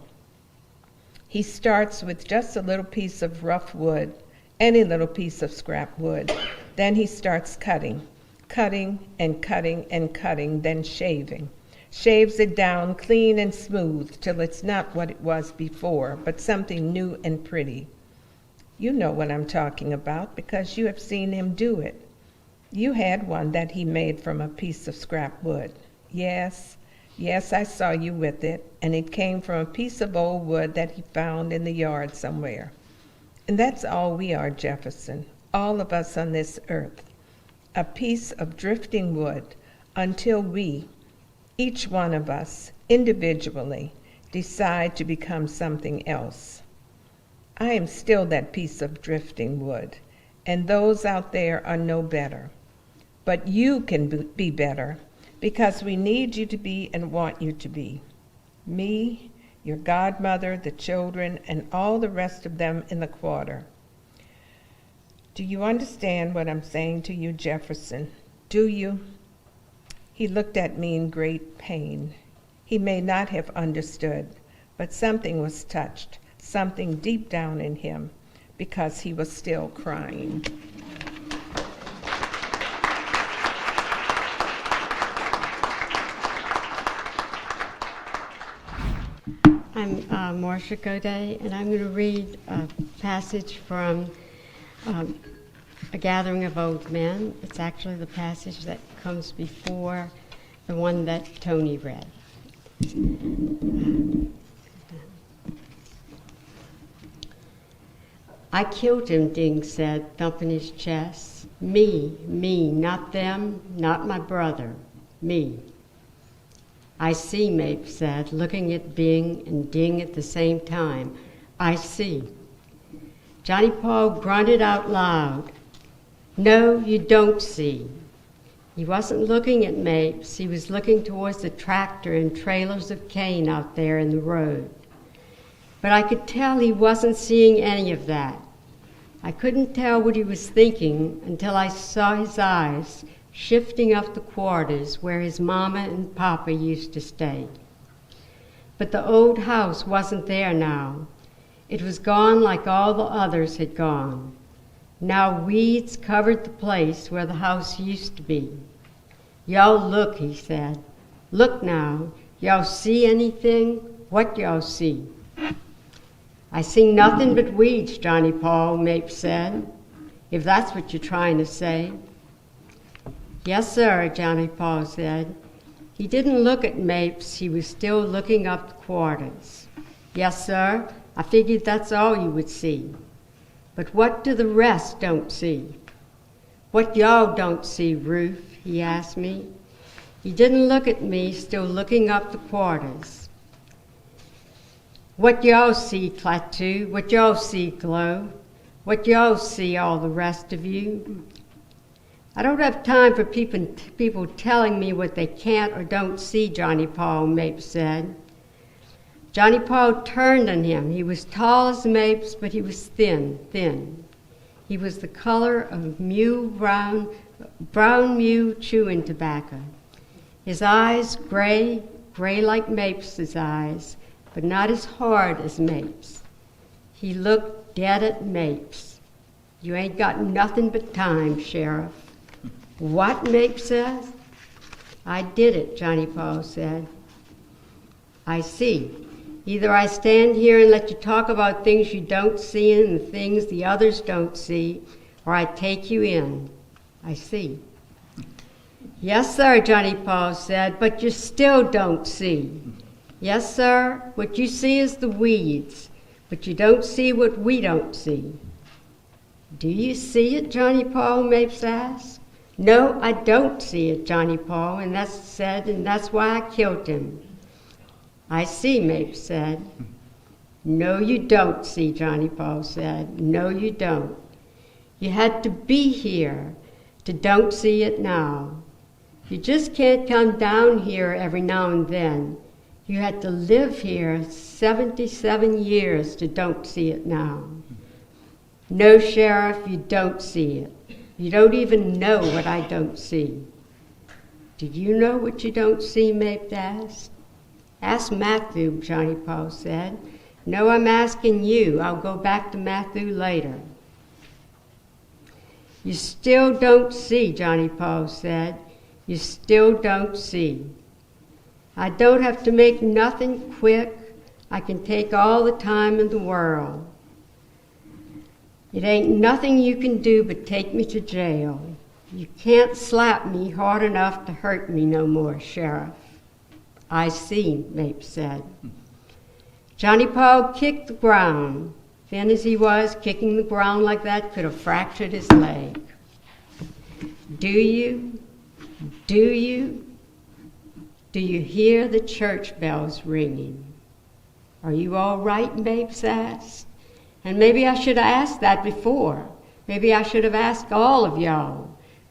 He starts with just a little piece of rough wood, any little piece of scrap wood. Then he starts cutting and cutting and cutting, then shaving. Shaves it down clean and smooth till it's not what it was before, but something new and pretty. You know what I'm talking about because you have seen him do it. You had one that he made from a piece of scrap wood. Yes, I saw you with it, and it came from a piece of old wood that he found in the yard somewhere. And that's all we are, Jefferson, all of us on this earth. A piece of drifting wood until we, each one of us, individually, decide to become something else. I am still that piece of drifting wood, and those out there are no better. But you can be better, because we need you to be and want you to be. Me, your godmother, the children, and all the rest of them in the quarter. Do you understand what I'm saying to you, Jefferson? Do you? He looked at me in great pain. He may not have understood, but something was touched, something deep down in him, because he was still crying. I'm Marcia Gaudet, and I'm going to read a passage from A Gathering of Old Men. It's actually the passage that comes before the one that Tony read. I killed him, Ding said, thumping his chest. Me, not them, not my brother, me. I see, Mape said, looking at Bing and Ding at the same time. I see. Johnny Paul grunted out loud. No, you don't see. He wasn't looking at Mapes. He was looking towards the tractor and trailers of cane out there in the road. But I could tell he wasn't seeing any of that. I couldn't tell what he was thinking until I saw his eyes shifting up the quarters where his mama and papa used to stay. But the old house wasn't there now. It was gone like all the others had gone. Now weeds covered the place where the house used to be. Y'all look, he said. Look now. Y'all see anything? What y'all see? I see nothing but weeds, Johnny Paul, Mapes said, if that's what you're trying to say. Yes, sir, Johnny Paul said. He didn't look at Mapes. He was still looking up the quarters. Yes, sir, I figured that's all you would see. But what do the rest don't see? What y'all don't see, Ruth, he asked me. He didn't look at me, still looking up the quarters. What y'all see, Klaatu? What y'all see, Glow? What y'all see, all the rest of you? I don't have time for people telling me what they can't or don't see, Johnny Paul, Mapes said. Johnny Paul turned on him. He was tall as Mapes, but he was thin. He was the color of brown mew chewing tobacco. His eyes gray like Mapes' eyes, but not as hard as Mapes. He looked dead at Mapes. You ain't got nothing but time, Sheriff. What, Mapes says? I did it, Johnny Paul said. I see. Either I stand here and let you talk about things you don't see and things the others don't see, or I take you in. I see. Yes, sir, Johnny Paul said, but you still don't see. Yes, sir, what you see is the weeds, but you don't see what we don't see. Do you see it, Johnny Paul, Mapes asked. No, I don't see it, Johnny Paul, and that's why I killed him. I see, Mapes said. No, you don't see, Johnny Paul said. No, you don't. You had to be here to don't see it now. You just can't come down here every now and then. You had to live here 77 years to don't see it now. No, Sheriff, you don't see it. You don't even know what I don't see. Do you know what you don't see, Mapes asked. Ask Matthew, Johnny Paul said. No, I'm asking you. I'll go back to Matthew later. You still don't see, Johnny Paul said. You still don't see. I don't have to make nothing quick. I can take all the time in the world. It ain't nothing you can do but take me to jail. You can't slap me hard enough to hurt me no more, Sheriff. I see, Mapes said. Johnny Paul kicked the ground. Thin as he was, kicking the ground like that could have fractured his leg. Do you hear the church bells ringing? Are you all right, Mapes asked? And maybe I should have asked that before. Maybe I should have asked all of y'all.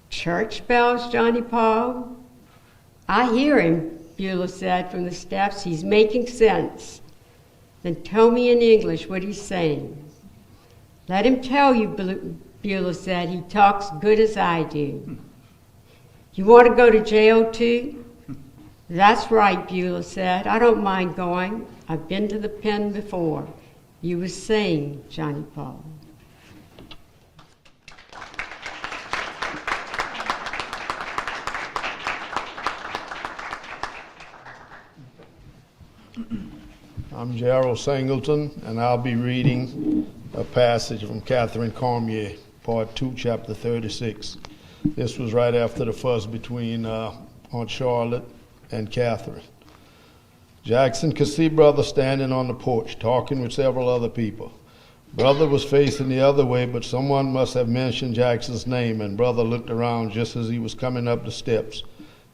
Church bells, Johnny Paul? I hear him, Beulah said from the steps. He's making sense. Then tell me in English what he's saying. Let him tell you, Beulah said. He talks good as I do. You want to go to jail too? That's right, Beulah said. I don't mind going. I've been to the pen before. You were saying, Johnny Paul. I'm Gerald Singleton, and I'll be reading a passage from Catherine Carmier, Part 2, Chapter 36. This was right after the fuss between Aunt Charlotte and Catherine. Jackson could see Brother standing on the porch, talking with several other people. Brother was facing the other way, but someone must have mentioned Jackson's name, and Brother looked around just as he was coming up the steps.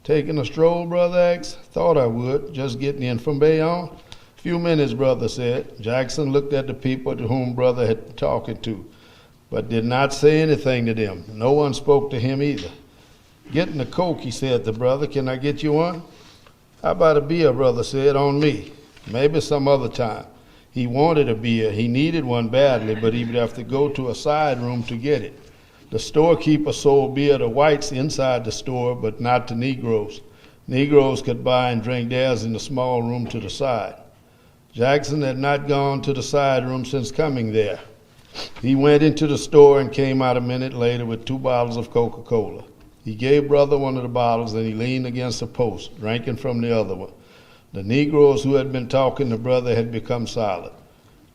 Taking a stroll, Brother asked. Thought I would, just getting in from Bayonne. Few minutes, Brother said. Jackson looked at the people to whom Brother had been talking to, but did not say anything to them. No one spoke to him either. Getting a Coke, he said to Brother. Can I get you one? How about a beer, Brother said, on me. Maybe some other time. He wanted a beer. He needed one badly, but he would have to go to a side room to get it. The storekeeper sold beer to whites inside the store, but not to Negroes. Negroes could buy and drink theirs in the small room to the side. Jackson had not gone to the side room since coming there. He went into the store and came out a minute later with 2 bottles of Coca-Cola. He gave Brother one of the bottles, and he leaned against a post, drinking from the other one. The Negroes who had been talking to Brother had become silent.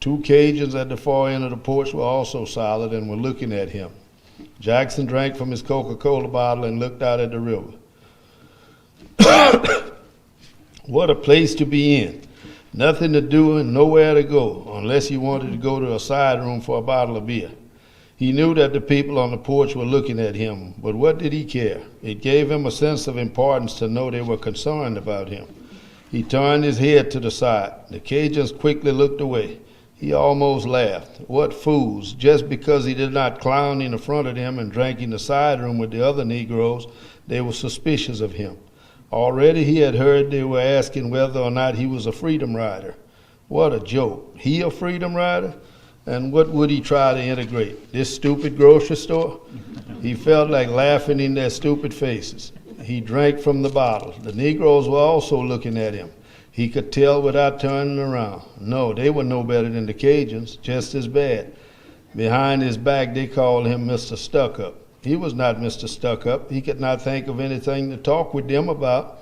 2 Cajuns at the far end of the porch were also silent and were looking at him. Jackson drank from his Coca-Cola bottle and looked out at the river. What a place to be in. Nothing to do and nowhere to go, unless he wanted to go to a side room for a bottle of beer. He knew that the people on the porch were looking at him, but what did he care? It gave him a sense of importance to know they were concerned about him. He turned his head to the side. The Cajuns quickly looked away. He almost laughed. What fools! Just because he did not clown in the front of them and drank in the side room with the other Negroes, they were suspicious of him. Already he had heard they were asking whether or not he was a freedom rider. What a joke. He a freedom rider? And what would he try to integrate? This stupid grocery store? He felt like laughing in their stupid faces. He drank from the bottle. The Negroes were also looking at him. He could tell without turning around. No, they were no better than the Cajuns, just as bad. Behind his back, they called him Mr. Stuck-Up. He was not Mr. Stuck-Up. He could not think of anything to talk with them about,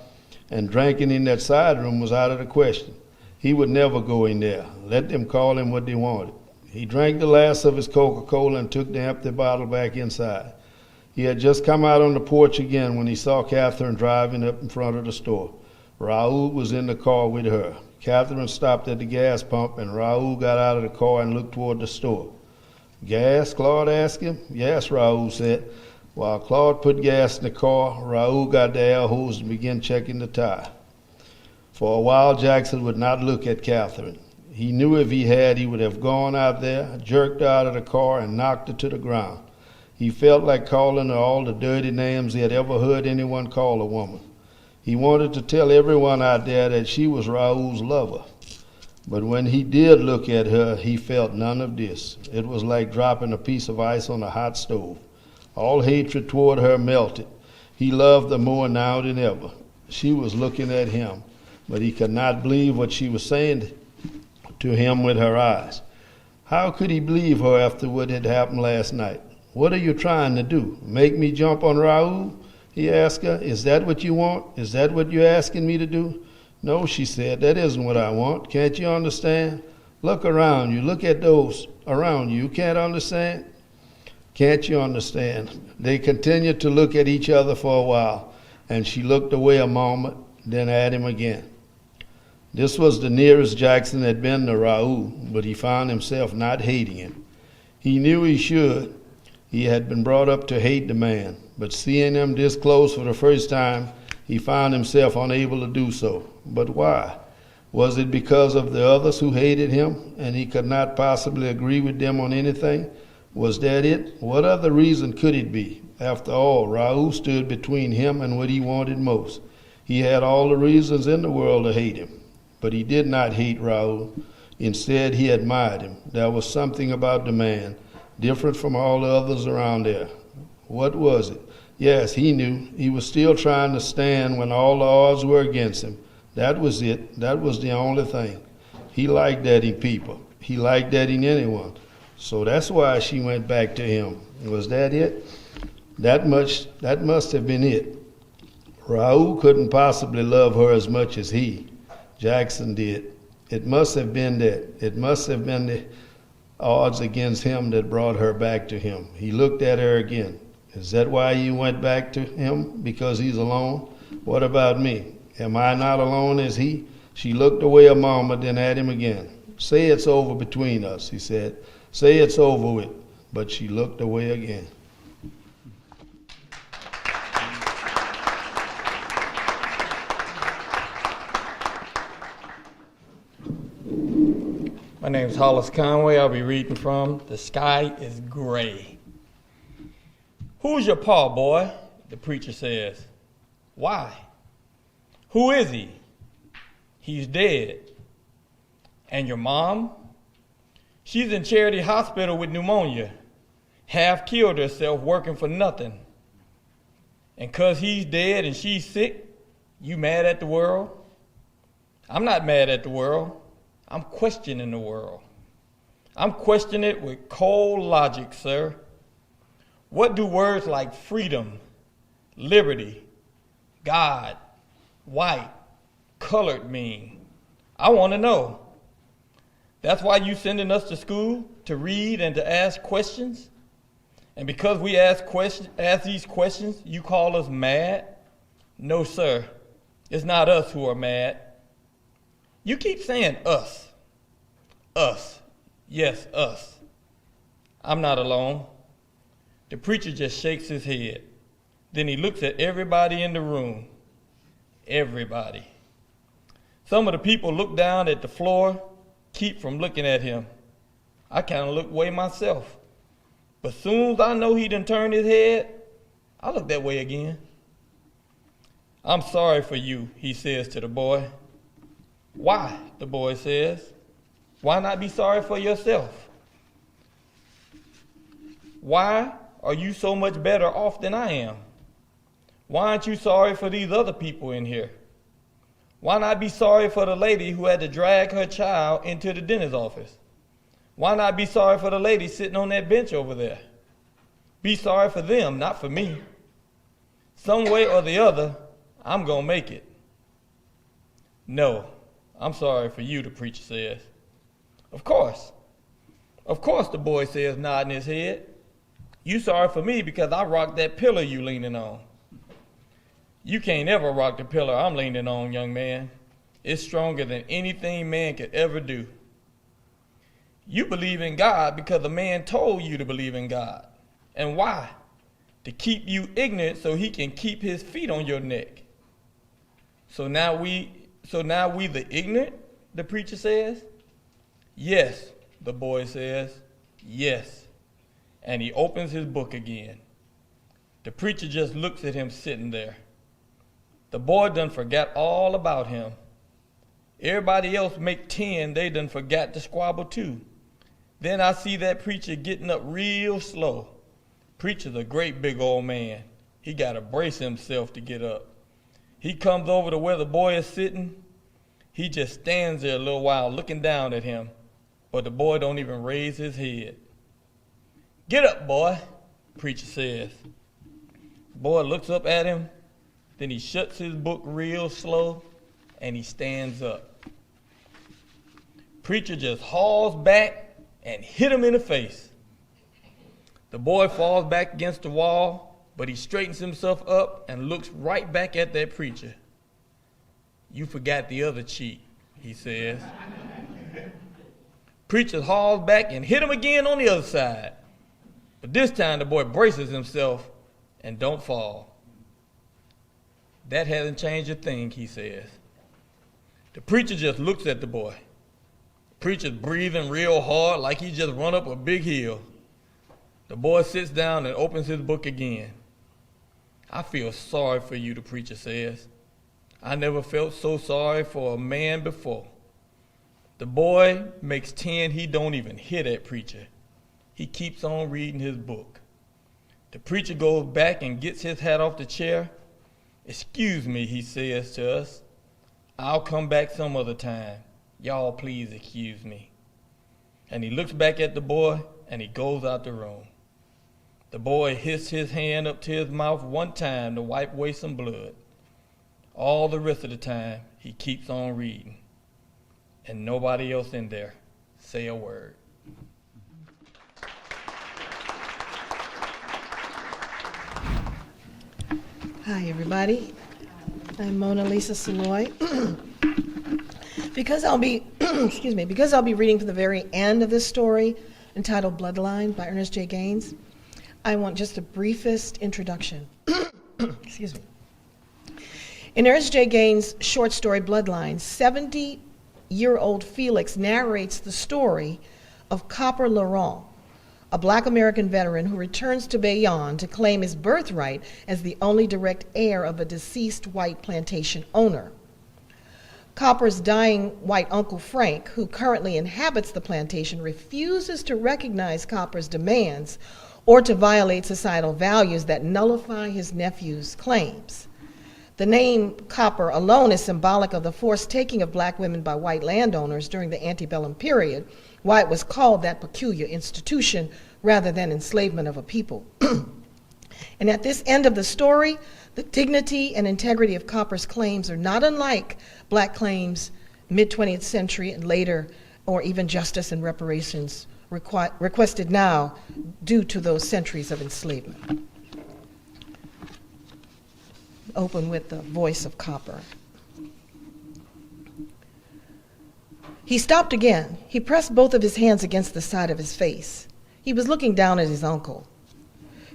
and drinking in that side room was out of the question. He would never go in there. Let them call him what they wanted. He drank the last of his Coca-Cola and took the empty bottle back inside. He had just come out on the porch again when he saw Catherine driving up in front of the store. Raoul was in the car with her. Catherine stopped at the gas pump, and Raoul got out of the car and looked toward the store. Gas? Claude asked him. Yes, Raoul said. While Claude put gas in the car, Raoul got the air hose and began checking the tire. For a while, Jackson would not look at Catherine. He knew if he had, he would have gone out there, jerked her out of the car, and knocked her to the ground. He felt like calling her all the dirty names he had ever heard anyone call a woman. He wanted to tell everyone out there that she was Raoul's lover. But when he did look at her, he felt none of this. It was like dropping a piece of ice on a hot stove. All hatred toward her melted. He loved her more now than ever. She was looking at him, but he could not believe what she was saying to him with her eyes. How could he believe her after what had happened last night? What are you trying to do? Make me jump on Raoul? He asked her. Is that what you want? Is that what you're asking me to do? No, she said, that isn't what I want. Can't you understand? Look around you. Look at those around you. You can't understand? Can't you understand? They continued to look at each other for a while, and she looked away a moment, then at him again. This was the nearest Jackson had been to Raoul, but he found himself not hating him. He knew he should. He had been brought up to hate the man, but seeing him this close for the first time, he found himself unable to do so. But why? Was it because of the others who hated him, and he could not possibly agree with them on anything? Was that it? What other reason could it be? After all, Raoul stood between him and what he wanted most. He had all the reasons in the world to hate him, but he did not hate Raoul. Instead, he admired him. There was something about the man, different from all the others around there. What was it? Yes, he knew. He was still trying to stand when all the odds were against him. That was it. That was the only thing. He liked dating people. He liked dating anyone. So that's why she went back to him. Was that it? That must have been it. Raoul couldn't possibly love her as much as Jackson did. It must have been that. It must have been the odds against him that brought her back to him. He looked at her again. Is that why you went back to him? Because he's alone? What about me? Am I not alone as he? She looked away a moment, then at him again. Say it's over between us, he said. Say it's over with. But she looked away again. My name is Hollis Conway. I'll be reading from The Sky is Gray. Who's your pa, boy? The preacher says. Why? Who is he? He's dead. And your mom? She's in Charity Hospital with pneumonia. Half killed herself working for nothing. And 'cause he's dead and she's sick, you mad at the world? I'm not mad at the world. I'm questioning the world. I'm questioning it with cold logic, sir. What do words like freedom, liberty, God, white, colored mean? I want to know. That's why you sending us to school, to read and to ask questions? And because we ask these questions, you call us mad? No, sir. It's not us who are mad. You keep saying us. Us. Yes, us. I'm not alone. The preacher just shakes his head. Then he looks at everybody in the room. Everybody. Some of the people look down at the floor, keep from looking at him. I kind of look away myself. But soon as I know he done turned his head, I look that way again. I'm sorry for you, he says to the boy. Why, the boy says. Why not be sorry for yourself? Why are you so much better off than I am? Why aren't you sorry for these other people in here? Why not be sorry for the lady who had to drag her child into the dentist's office? Why not be sorry for the lady sitting on that bench over there? Be sorry for them, not for me. Some way or the other, I'm going to make it. No, I'm sorry for you, the preacher says. Of course. Of course, the boy says, nodding his head. You sorry for me because I rocked that pillow you leaning on. You can't ever rock the pillow I'm leaning on, young man. It's stronger than anything man could ever do. You believe in God because a man told you to believe in God. And why? To keep you ignorant so he can keep his feet on your neck. So now we the ignorant, the preacher says? Yes, the boy says, yes. And he opens his book again. The preacher just looks at him sitting there. The boy done forgot all about him. Everybody else make 10, they done forgot to squabble too. Then I see that preacher getting up real slow. Preacher's a great big old man. He got to brace himself to get up. He comes over to where the boy is sitting. He just stands there a little while looking down at him, but the boy don't even raise his head. Get up, boy, preacher says. The boy looks up at him, then he shuts his book real slow, and he stands up. Preacher just hauls back and hit him in the face. The boy falls back against the wall, but he straightens himself up and looks right back at that preacher. You forgot the other cheek, he says. Preacher hauls back and hit him again on the other side. But this time the boy braces himself and don't fall. That hasn't changed a thing, he says. The preacher just looks at the boy. Preacher's breathing real hard like he just run up a big hill. The boy sits down and opens his book again. I feel sorry for you, the preacher says. I never felt so sorry for a man before. The boy makes 10, he don't even hit that preacher. He keeps on reading his book. The preacher goes back and gets his hat off the chair. Excuse me, he says to us. I'll come back some other time. Y'all please excuse me. And he looks back at the boy and he goes out the room. The boy hits his hand up to his mouth one time to wipe away some blood. All the rest of the time, he keeps on reading. And nobody else in there say a word. Hi, everybody. I'm Lisa Saloy. Because I'll be, because I'll be reading from the very end of this story, entitled Bloodline by Ernest J. Gaines, I want just the briefest introduction. Excuse me. In Ernest J. Gaines' short story Bloodline, 70-year-old Felix narrates the story of Copper Laurent, a Black American veteran who returns to Bayonne to claim his birthright as the only direct heir of a deceased white plantation owner. Copper's dying white uncle Frank, who currently inhabits the plantation, refuses to recognize Copper's demands or to violate societal values that nullify his nephew's claims. The name Copper alone is symbolic of the forced taking of Black women by white landowners during the antebellum period, why it was called that peculiar institution rather than enslavement of a people. And at this end of the story, the dignity and integrity of Copper's claims are not unlike Black claims mid-20th century and later, or even justice and reparations requested now due to those centuries of enslavement. Open with the voice of Copper. He stopped again. He pressed both of his hands against the side of his face. He was looking down at his uncle.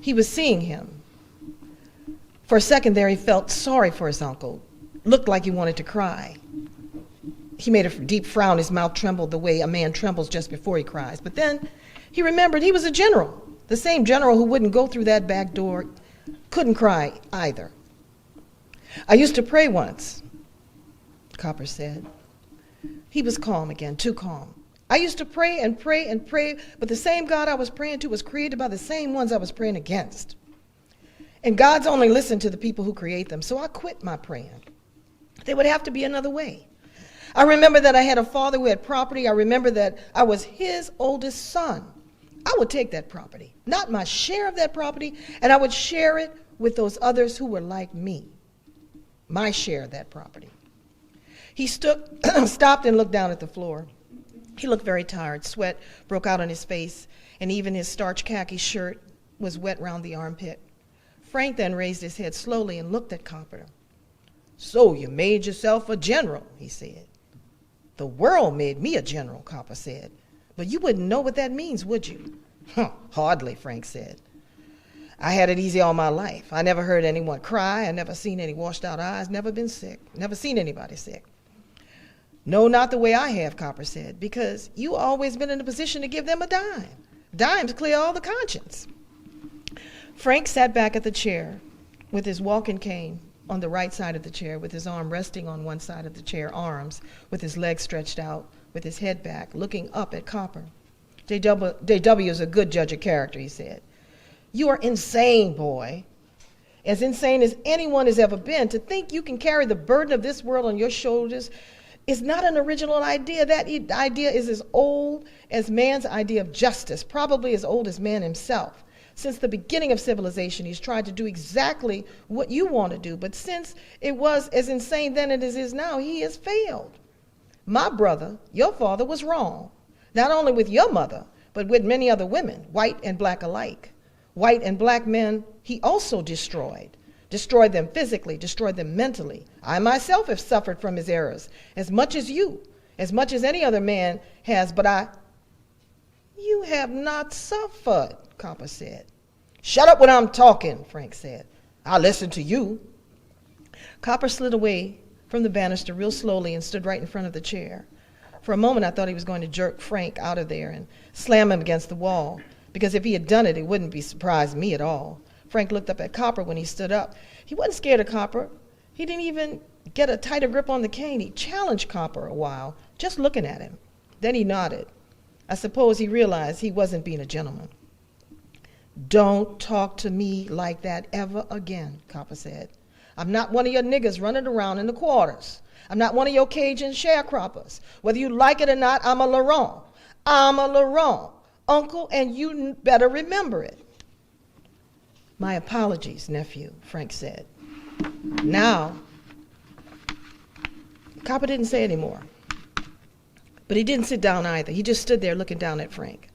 He was seeing him. For a second there, he felt sorry for his uncle. Looked like he wanted to cry. He made a deep frown. His mouth trembled the way a man trembles just before he cries. But then he remembered he was a general. The same general who wouldn't go through that back door couldn't cry either. I used to pray once, Copper said. He was calm again, too calm. I used to pray and pray and pray, but the same God I was praying to was created by the same ones I was praying against. And God's only listened to the people who create them, so I quit my praying. There would have to be another way. I remember that I had a father who had property. I remember that I was his oldest son. I would take that property, not my share of that property, and I would share it with those others who were like me. My share of that property. He stopped and looked down at the floor. He looked very tired. Sweat broke out on his face, and even his starch khaki shirt was wet round the armpit. Frank then raised his head slowly and looked at Copper. So you made yourself a general, he said. The world made me a general, Copper said. But you wouldn't know what that means, would you? Hardly, Frank said. I had it easy all my life. I never heard anyone cry. I never seen any washed out eyes, never been sick, never seen anybody sick. No, not the way I have, Copper said, because you always been in a position to give them a dime. Dimes clear all the conscience. Frank sat back at the chair with his walking cane on the right side of the chair, with his arm resting on one side of the chair, arms, with his legs stretched out, with his head back, looking up at Copper. J.W. is a good judge of character, he said. You are insane, boy. As insane as anyone has ever been. To think you can carry the burden of this world on your shoulders is not an original idea. That idea is as old as man's idea of justice, probably as old as man himself. Since the beginning of civilization, he's tried to do exactly what you want to do, but since it was as insane then as it is now, he has failed. My brother, your father, was wrong, not only with your mother, but with many other women, white and black alike. White and black men he also destroyed them physically, destroyed them mentally. I myself have suffered from his errors, as much as you, as much as any other man has, but you have not suffered, Copper said. Shut up when I'm talking, Frank said. I'll listen to you. Copper slid away from the banister real slowly and stood right in front of the chair. For a moment I thought he was going to jerk Frank out of there and slam him against the wall, because if he had done it, it wouldn't be surprised me at all. Frank looked up at Copper when he stood up. He wasn't scared of Copper. He didn't even get a tighter grip on the cane. He challenged Copper a while, just looking at him. Then he nodded. I suppose he realized he wasn't being a gentleman. Don't talk to me like that ever again, Copper said. I'm not one of your niggas running around in the quarters. I'm not one of your Cajun sharecroppers. Whether you like it or not, I'm a Laurent. I'm a Laurent, uncle, and you better remember it. My apologies, nephew, Frank said. Now, Copper didn't say any more. But he didn't sit down either. He just stood there looking down at Frank.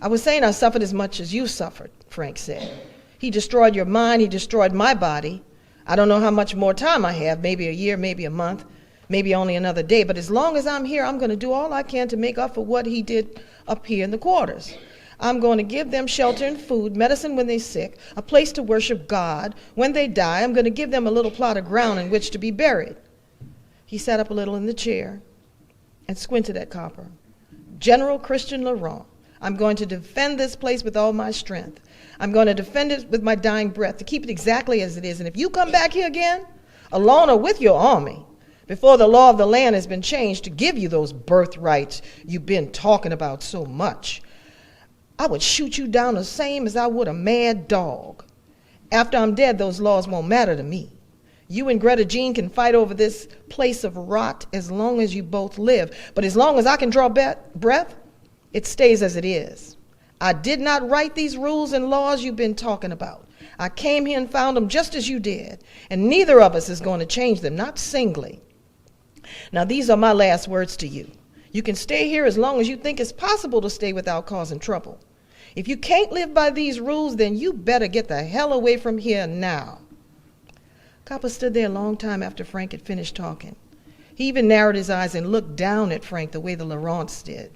I was saying I suffered as much as you suffered, Frank said. He destroyed your mind. He destroyed my body. I don't know how much more time I have, maybe a year, maybe a month, maybe only another day. But as long as I'm here, I'm going to do all I can to make up for what he did up here in the quarters. I'm going to give them shelter and food, medicine when they're sick, a place to worship God. When they die, I'm going to give them a little plot of ground in which to be buried. He sat up a little in the chair and squinted at Copper. General Christian Laurent, I'm going to defend this place with all my strength. I'm going to defend it with my dying breath, to keep it exactly as it is. And if you come back here again, alone or with your army, before the law of the land has been changed to give you those birthrights you've been talking about so much, I would shoot you down the same as I would a mad dog. After I'm dead, those laws won't matter to me. You and Greta Jean can fight over this place of rot as long as you both live. But as long as I can draw breath, it stays as it is. I did not write these rules and laws you've been talking about. I came here and found them just as you did, and neither of us is going to change them, not singly. Now, these are my last words to you. You can stay here as long as you think it's possible to stay without causing trouble. If you can't live by these rules, then you better get the hell away from here now. Copper stood there a long time after Frank had finished talking. He even narrowed his eyes and looked down at Frank the way the Laurents did.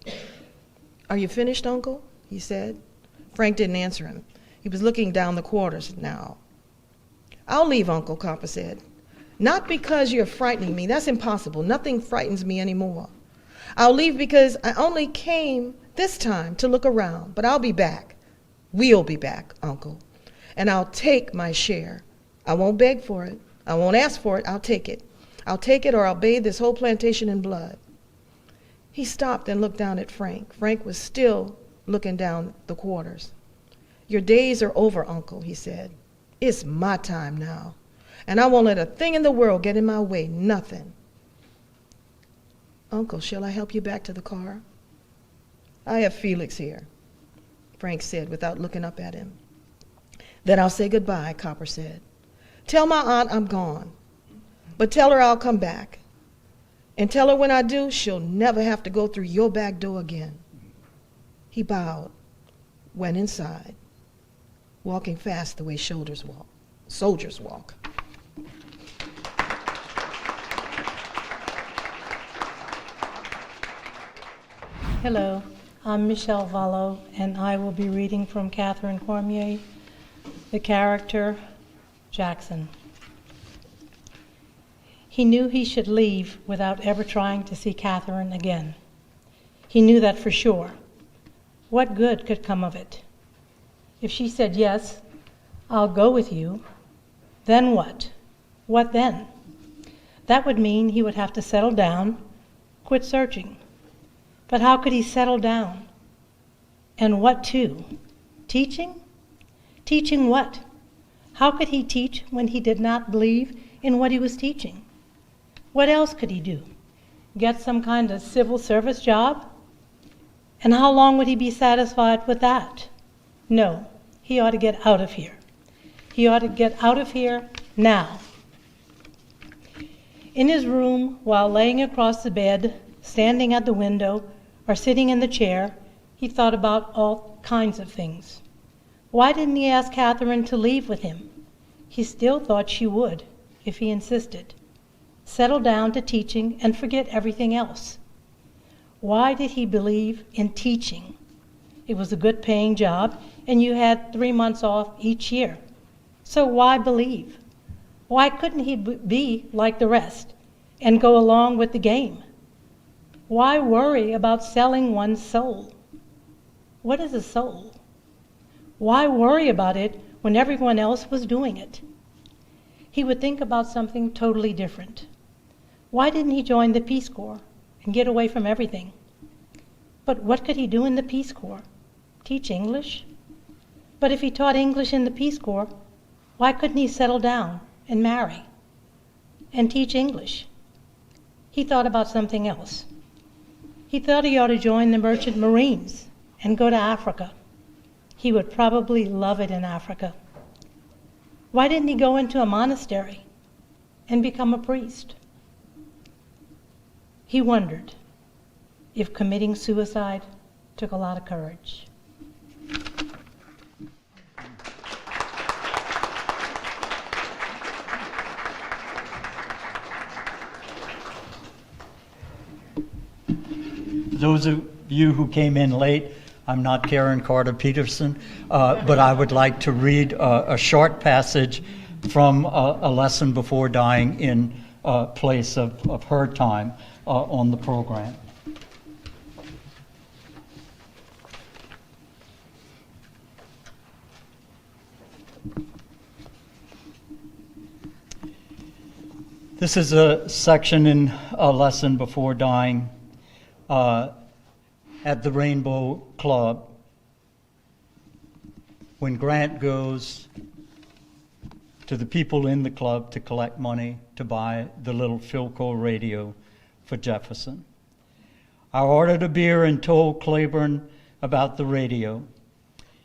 Are you finished, Uncle? He said. Frank didn't answer him. He was looking down the quarters now. I'll leave, Uncle, Copper said. Not because you're frightening me. That's impossible. Nothing frightens me anymore. I'll leave because I only came this time to look around, but I'll be back. We'll be back, Uncle. And I'll take my share. I won't beg for it. I won't ask for it. I'll take it. I'll take it, or I'll bathe this whole plantation in blood. He stopped and looked down at Frank. Frank was still looking down the quarters. Your days are over, Uncle, he said. It's my time now, and I won't let a thing in the world get in my way, nothing. Uncle, shall I help you back to the car? I have Felix here, Frank said without looking up at him. Then I'll say goodbye, Copper said. Tell my aunt I'm gone, but tell her I'll come back. And tell her when I do, she'll never have to go through your back door again. He bowed, went inside, walking fast the way soldiers walk. Hello, I'm Michelle Vallot, and I will be reading from Catherine Carmier, the character Jackson. He knew he should leave without ever trying to see Catherine again. He knew that for sure. What good could come of it? If she said, yes, I'll go with you, then what? What then? That would mean he would have to settle down, quit searching. But how could he settle down? And what to? Teaching? Teaching what? How could he teach when he did not believe in what he was teaching? What else could he do? Get some kind of civil service job? And how long would he be satisfied with that? No, he ought to get out of here. He ought to get out of here now. In his room, while laying across the bed, standing at the window, or sitting in the chair, he thought about all kinds of things. Why didn't he ask Catherine to leave with him? He still thought she would, if he insisted. Settle down to teaching and forget everything else. Why did he believe in teaching? It was a good paying job, and you had 3 months off each year. So why believe? Why couldn't he be like the rest and go along with the game? Why worry about selling one's soul? What is a soul? Why worry about it when everyone else was doing it? He would think about something totally different. Why didn't he join the Peace Corps and get away from everything? But what could he do in the Peace Corps? Teach English? But if he taught English in the Peace Corps, why couldn't he settle down and marry and teach English? He thought about something else. He thought he ought to join the Merchant Marines and go to Africa. He would probably love it in Africa. Why didn't he go into a monastery and become a priest? He wondered if committing suicide took a lot of courage. Those of you who came in late, I'm not Karen Carter Peterson, but I would like to read a short passage from a lesson before dying in place of her time on the program. This is a section in a lesson before dying at the Rainbow Club, when Grant goes to the people in the club to collect money to buy the little Philco radio for Jefferson. I ordered a beer and told Claiborne about the radio.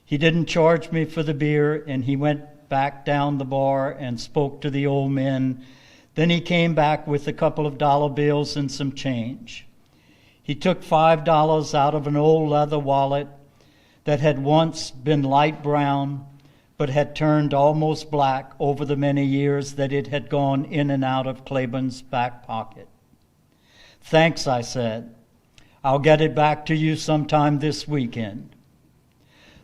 He didn't charge me for the beer, and he went back down the bar and spoke to the old men. Then he came back with a couple of dollar bills and some change. He took $5 out of an old leather wallet that had once been light brown but had turned almost black over the many years that it had gone in and out of Claiborne's back pocket. Thanks, I said. I'll get it back to you sometime this weekend.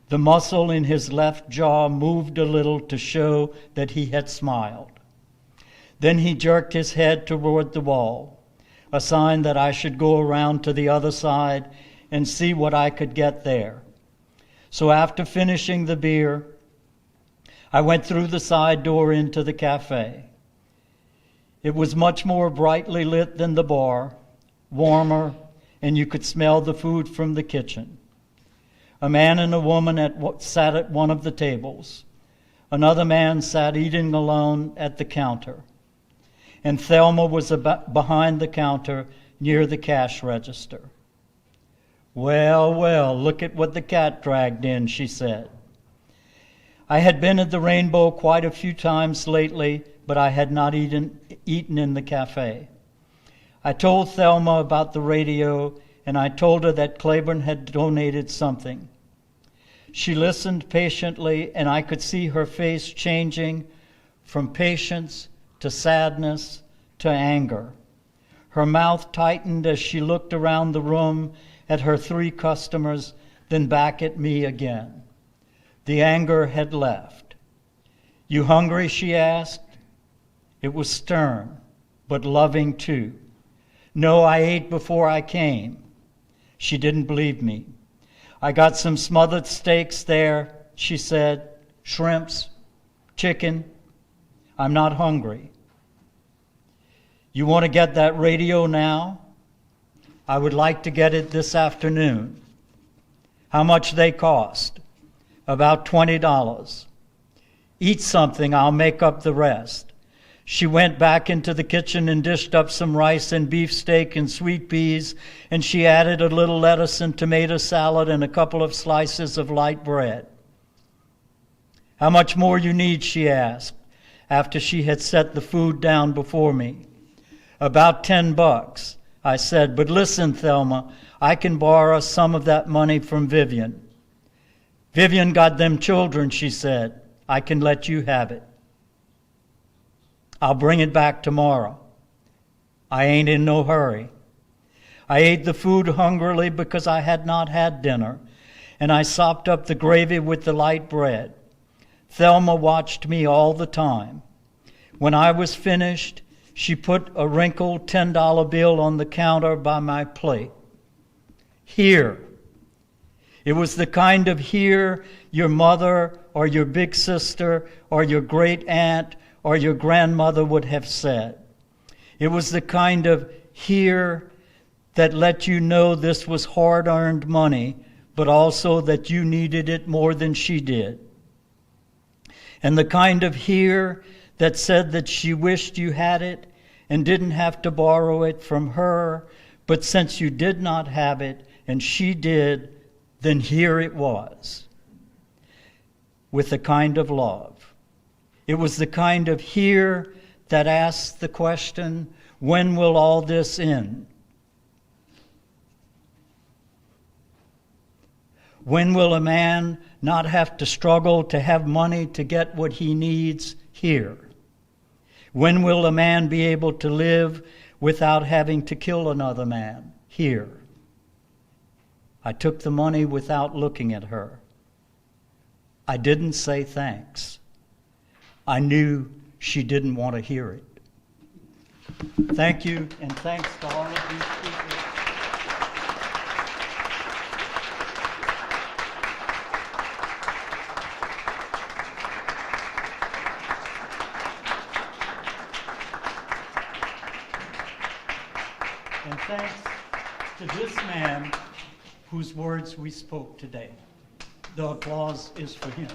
The muscle in his left jaw moved a little to show that he had smiled. Then he jerked his head toward the wall, a sign that I should go around to the other side and see what I could get there. So after finishing the beer, I went through the side door into the cafe. It was much more brightly lit than the bar, warmer, and you could smell the food from the kitchen. A man and a woman sat at one of the tables. Another man sat eating alone at the counter. And Thelma was behind the counter near the cash register. Well, well, look at what the cat dragged in, she said. I had been at the Rainbow quite a few times lately, but I had not eaten in the cafe. I told Thelma about the radio, and I told her that Claiborne had donated something. She listened patiently, and I could see her face changing from patience to sadness to anger. Her mouth tightened as she looked around the room at her 3 customers, then back at me again. The anger had left. You hungry? She asked. It was stern. but loving too. No, I ate before I came. She didn't believe me. I got some smothered steaks there, she said, shrimps, chicken. I'm not hungry. You want to get that radio now? I would like to get it this afternoon. How much they cost? About $20. Eat something, I'll make up the rest. She went back into the kitchen and dished up some rice and beefsteak and sweet peas, and she added a little lettuce and tomato salad and a couple of slices of light bread. How much more you need, she asked, after she had set the food down before me. About $10, I said, but listen, Thelma, I can borrow some of that money from Vivian. Vivian got them children, she said. I can let you have it. I'll bring it back tomorrow. I ain't in no hurry. I ate the food hungrily because I had not had dinner, and I sopped up the gravy with the light bread. Thelma watched me all the time. When I was finished, she put a wrinkled $10 bill on the counter by my plate. Here. It was the kind of here your mother or your big sister or your great aunt or your grandmother would have said. It was the kind of here that let you know this was hard-earned money, but also that you needed it more than she did. And the kind of here that said that she wished you had it and didn't have to borrow it from her, but since you did not have it and she did, then here it was. With a kind of love. It was the kind of here that asked the question, when will all this end? When will a man not have to struggle to have money to get what he needs here? When will a man be able to live without having to kill another man? Here. I took the money without looking at her. I didn't say thanks. I knew she didn't want to hear it. Thank you, and thanks to all of you speakers. And thanks to this man whose words we spoke today. The applause is for him.